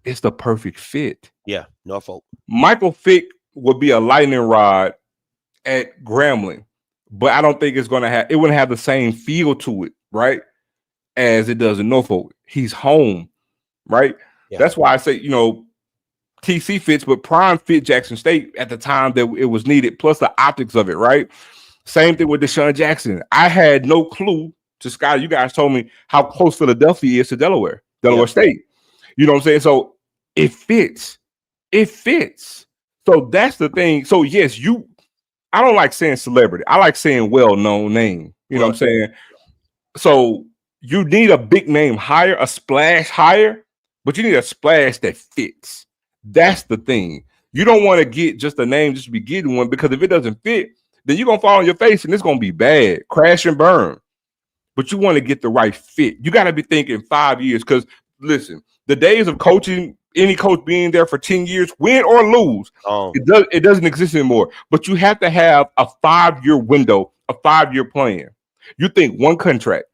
It's the perfect fit. Yeah, Norfolk. Michael Vick would be a lightning rod at Grambling, but I don't think it wouldn't have the same feel to it, right, as it does in Norfolk. He's home, right? Yeah. That's why I say, TC fits, but Prime fit Jackson State at the time that it was needed, plus the optics of it, right? Same thing with Deshaun Jackson. I had no clue. To Scott, you guys told me how close Philadelphia is to Delaware State. You know what I'm saying? So it fits. It fits. So that's the thing. So yes, I don't like saying celebrity. I like saying well-known name. You know what I'm saying? So you need a big name hire, a splash hire, but you need a splash that fits. That's the thing. You don't want to get just a name just to be getting one, because if it doesn't fit, then you're going to fall on your face and it's going to be bad. Crash and burn. But you want to get the right fit. You got to be thinking 5 years, because listen, the days of coaching, any coach being there for 10 years, win or lose, it doesn't exist anymore. But you have to have a 5-year window, a 5-year plan. You think 1 contract,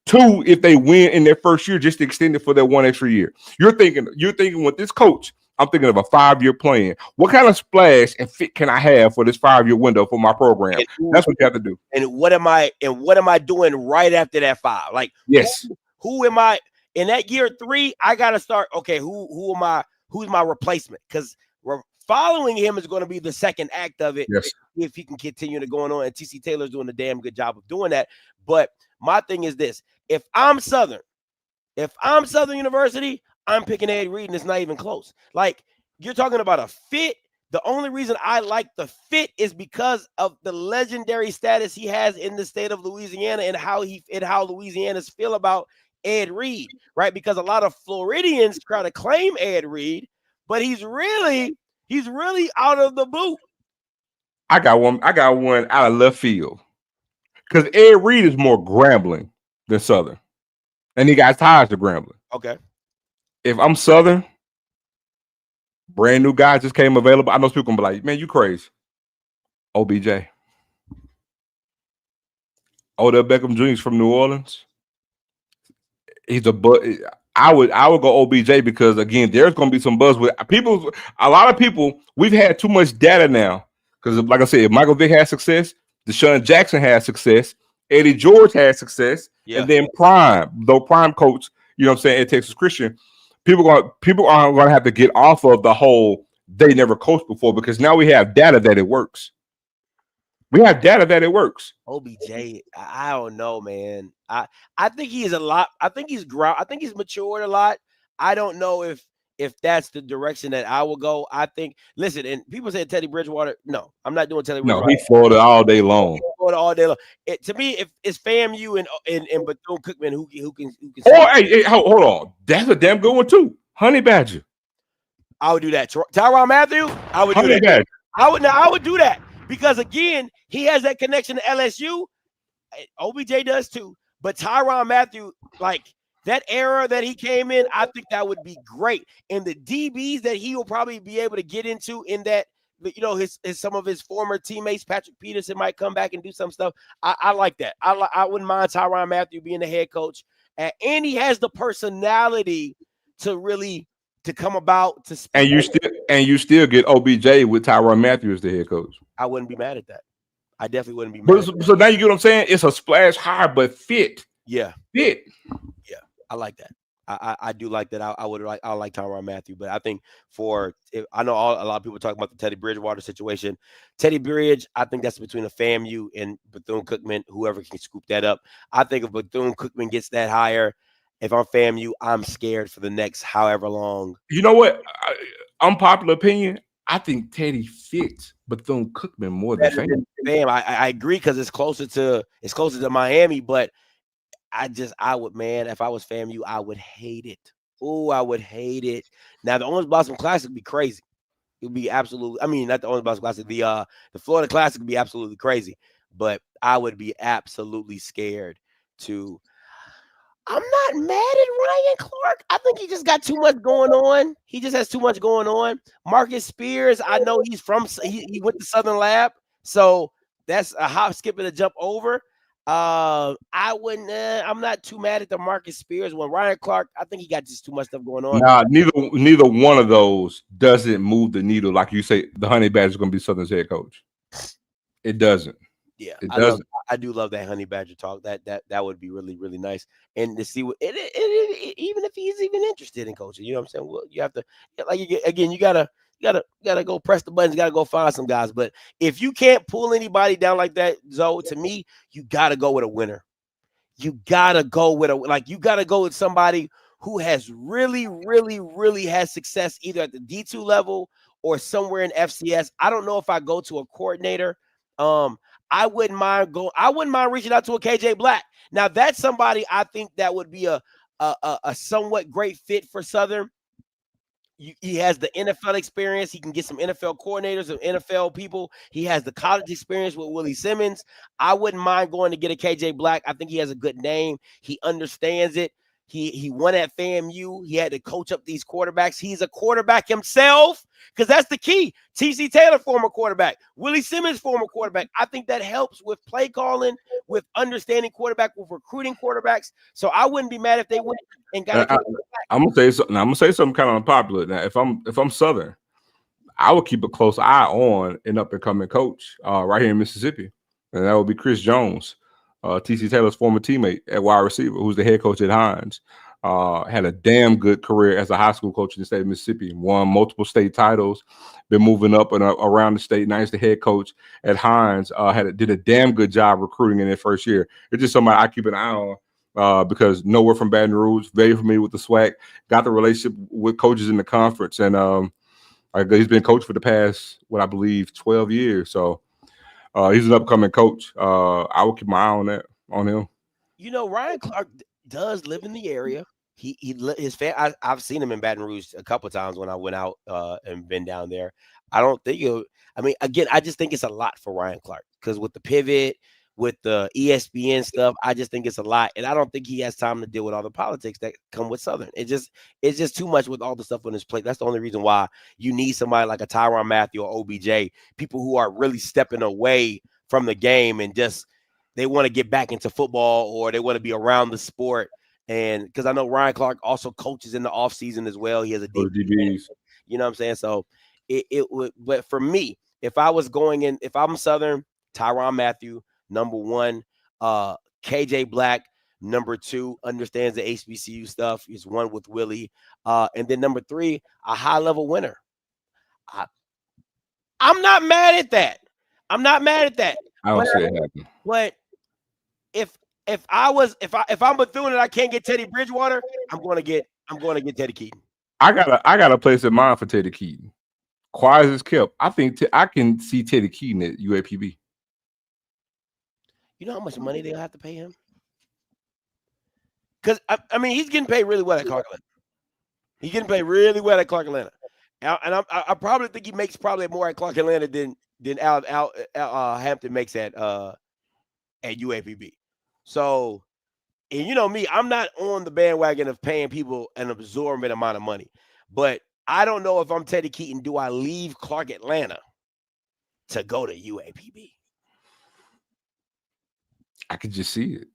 2 if they win in their first year, just extend it for that 1 extra year. You're thinking with this coach, I'm thinking of a 5-year plan. What kind of splash and fit can I have for this 5-year window for my program? That's what you have to do. And what am I doing right after that 5? Like, yes, who am I in that year 3? I got to start. Okay, who's my replacement? Because following him is going to be the second act of it. Yes. If he can continue to go on, and TC Taylor's doing a damn good job of doing that. But my thing is this: if I'm Southern University, I'm picking Ed Reed, and it's not even close. Like, you're talking about a fit. The only reason I like the fit is because of the legendary status he has in the state of Louisiana, and how Louisianans feel about Ed Reed, right? Because a lot of Floridians try to claim Ed Reed, but he's really out of the boot. I got one out of left field, because Ed Reed is more Grambling than Southern, and he got ties to Grambling. Okay. If I'm Southern, brand new guy just came available, I know people gonna be like, man, you crazy. OBJ. Odell Beckham Jr. is from New Orleans. He's I would go OBJ, because again, there's gonna be some buzz with people. A lot of people, we've had too much data now. Because like I said, if Michael Vick has success, Deshaun Jackson has success, Eddie George has success, and then Prime coach, you know what I'm saying, at Texas Christian. People are going to have to get off of the whole they never coached before, because now we have data that it works. OBJ, I don't know, man. I think he's a lot. I think he's matured a lot. I don't know if that's the direction that I will go. I think, listen, and people say Teddy Bridgewater. No, I'm not doing Teddy Bridgewater. No, he's Florida all day long. To me, if it's FAMU and Bethune-Cookman who can. Oh, hey, hold on. That's a damn good one too. Honey Badger. I would do that. Tyrann Mathieu. I would do that. Badger. I would do that, because again, he has that connection to LSU. OBJ does too, but Tyrann Mathieu, like, that era that he came in, I think that would be great. And the DBs that he will probably be able to get into in that, you know, his some of his former teammates, Patrick Peterson might come back and do some stuff. I like that. I wouldn't mind Tyrann Mathieu being the head coach. And he has the personality to come about to speak. And you still get OBJ with Tyrann Mathieu as the head coach. I wouldn't be mad at that. I definitely wouldn't be mad. So now you get what I'm saying? It's a splash high, but fit. Yeah. Fit. Yeah. I like that. I do like that. I like Tyrann Mathieu, but I think I know a lot of people talk about the Teddy Bridgewater situation. Teddy Bridge, I think that's between a FAMU and Bethune-Cookman, whoever can scoop that up. I think if Bethune-Cookman gets that higher, if I'm FAMU, I'm scared for the next however long. You know what? Unpopular opinion, I think Teddy fits Bethune-Cookman more than FAMU. I agree, because it's closer to Miami, but I would, man, if I was FAMU, I would hate it. Oh, I would hate it. Now, the Orange Blossom Classic would be crazy. It would be absolutely, I mean, not the Orange Blossom Classic, the Florida Classic would be absolutely crazy. But I would be absolutely scared to. I'm not mad at Ryan Clark. I think he just got too much going on. He just has too much going on. Marcus Spears, I know he went to Southern Lab, so that's a hop, skip, and a jump over. I'm not too mad at the Marcus Spears one. Ryan Clark, I think he got just too much stuff going on. Nah, neither one of those doesn't move the needle. Like you say, the Honey Badger is going to be Southern's head coach. It doesn't. Yeah, It I love. doesn't. I do love that honey badger talk. That would be really really nice. And to see what even if he's even interested in coaching, you know what I'm saying? Well, you have to again. You gotta go press the buttons. You gotta go find some guys. But if you can't pull anybody down like that, Zoe, to me, you gotta go with a winner. You gotta go with you gotta go with somebody who has really, really, really had success either at the D2 level or somewhere in FCS. I don't know if I go to a coordinator. I wouldn't mind reaching out to a KJ Black. Now that's somebody I think that would be a somewhat great fit for Southern. He has the NFL experience. He can get some NFL coordinators and NFL people. He has the college experience with Willie Simmons. I wouldn't mind going to get a KJ Black. I think he has a good name. He understands it. He won at FAMU. He had to coach up these quarterbacks. He's a quarterback himself because that's the key. T.C. Taylor, former quarterback. Willie Simmons, former quarterback. I think that helps with play calling, with understanding quarterback, with recruiting quarterbacks. So I wouldn't be mad if they went and got a I'm gonna say something. I'm gonna say something kind of unpopular. Now, if I'm Southern, I would keep a close eye on an up and coming coach right here in Mississippi, and that would be Chris Jones. T.C. Taylor's former teammate at wide receiver, who's the head coach at Hines, had a damn good career as a high school coach in the state of Mississippi, won multiple state titles, been moving up and around the state. Now he's the head coach at Hines, did a damn good job recruiting in their first year. It's just somebody I keep an eye on because nowhere from Baton Rouge, very familiar with the SWAC, got the relationship with coaches in the conference, and he's been coached for the past, what I believe, 12 years. So he's an upcoming coach. I will keep my eye on him. You know, Ryan Clark does live in the area. I've seen him in Baton Rouge a couple of times when I went out and been down there. I don't think I just think it's a lot for Ryan Clark because with the pivot, with the ESPN stuff, I just think it's a lot, and I don't think he has time to deal with all the politics that come with Southern. It's just too much with all the stuff on his plate. That's the only reason why you need somebody like a Tyrann Mathieu or OBJ, people who are really stepping away from the game and just they want to get back into football or they want to be around the sport. And because I know Ryan Clark also coaches in the off season as well. He has a DBs. You know what I'm saying? So it would, but for me, if I'm Southern, Tyrann Mathieu, number one, KJ Black, number two, understands the HBCU stuff. He's one with Willie. And then number three, a high-level winner. I'm not mad at that. I don't see it happen. But if I'm Bethune and I can't get Teddy Bridgewater, I'm going to get Teddy Keaton. I got a place in mind for Teddy Keaton. Quiet as kept. I think I can see Teddy Keaton at UAPB. You know how much money they'll have to pay him? Because, I mean, he's getting paid really well at Clark Atlanta. He's getting paid really well at Clark Atlanta. And I probably think he makes probably more at Clark Atlanta than Hampton makes at UAPB. So, and you know me, I'm not on the bandwagon of paying people an absorbent amount of money. But I don't know if I'm Teddy Keaton, do I leave Clark Atlanta to go to UAPB? I can just see it.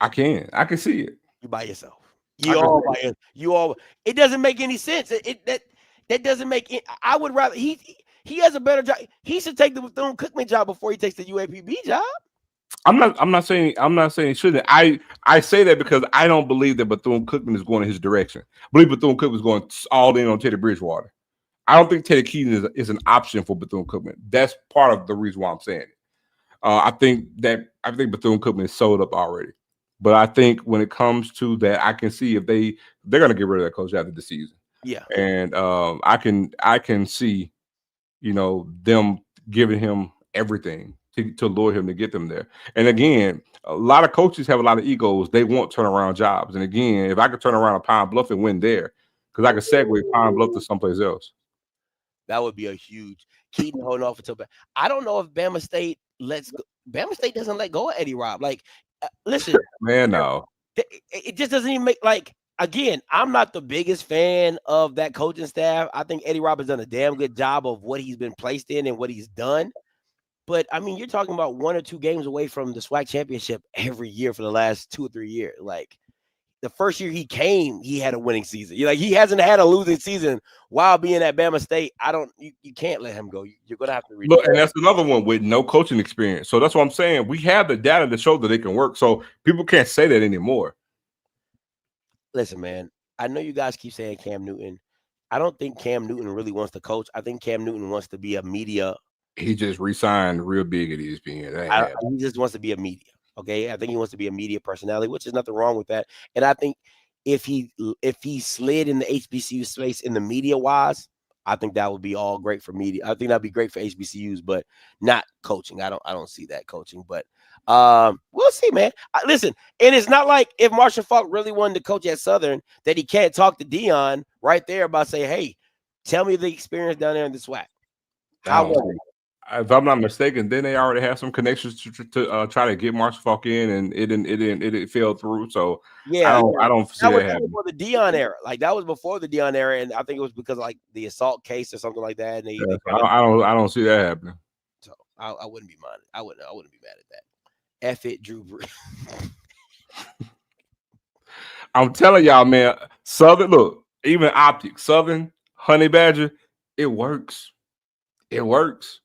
I can see it. You by yourself. It doesn't make any sense. That doesn't make it. I would rather he has a better job. He should take the Bethune-Cookman job before he takes the UAPB job. I'm not saying he shouldn't. I say that because I don't believe that Bethune-Cookman is going in his direction. I believe Bethune-Cookman is going all in on Teddy Bridgewater. I don't think Teddy Keaton is an option for Bethune-Cookman. That's part of the reason why I'm saying it. I think Bethune-Cookman is sold up already. But I think when it comes to that, I can see if they're going to get rid of that coach after the season. Yeah. And I can see, them giving him everything to lure him to get them there. And again, a lot of coaches have a lot of egos. They want turnaround jobs. And again, if I could turn around a Pine Bluff and win there, because I could segue Pine Bluff to someplace else. That would be a huge Keaton holding off until. I don't know if Bama State doesn't let go of Eddie Robb. Like, listen, man, no, it just doesn't even make Again, I'm not the biggest fan of that coaching staff. I think Eddie Robb has done a damn good job of what he's been placed in and what he's done. But I mean, you're talking about 1 or 2 games away from the SWAC championship every year for the last 2 or 3 years. Like, the first year he came, he had a winning season. He hasn't had a losing season while being at Bama State. You can't let him go. You're gonna have to read. Look, and that's another one with no coaching experience. So that's what I'm saying. We have the data to show that they can work. So people can't say that anymore. Listen, man, I know you guys keep saying Cam Newton. I don't think Cam Newton really wants to coach. I think Cam Newton wants to be a media. He just re-signed real big at ESPN. He just wants to be a media. Okay, I think he wants to be a media personality, which is nothing wrong with that. And I think if he slid in the HBCU space in the media wise, I think that would be all great for media. I think that'd be great for HBCUs, but not coaching. I don't see that coaching. But we'll see, man. Listen, and it's not like if Marshall Faulk really wanted to coach at Southern that he can't talk to Dion right there about saying, "Hey, tell me the experience down there in the SWAC." How was it? If I'm not mistaken, then they already have some connections to try to get Marshall Faulk in, and it fell through. So yeah, I don't see that happening. Before the Dion era, that was before the Dion era, and I think it was because of the assault case or something like that. And I don't see that happening. So I wouldn't be mad. I wouldn't be mad at that. F it, Drew Brees. I'm telling y'all, man. Southern, look, even optics, Southern Honey Badger, it works. It works.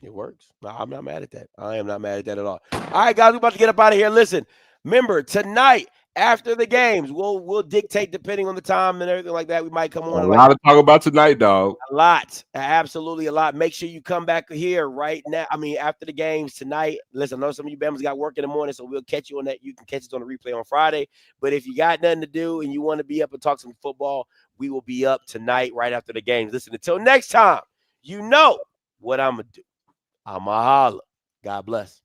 It works. No, I'm not mad at that. I am not mad at that at all. All right, guys, we're about to get up out of here. Listen, remember, tonight, after the games, we'll dictate depending on the time and everything like that. We might come on. A lot to talk about tonight, dog. A lot. Absolutely a lot. Make sure you come back here right now. I mean, after the games tonight. Listen, I know some of you Bama's got work in the morning, so we'll catch you on that. You can catch us on the replay on Friday. But if you got nothing to do and you want to be up and talk some football, we will be up tonight right after the games. Listen, until next time, you know what I'm going to do. I'm a holla. God bless.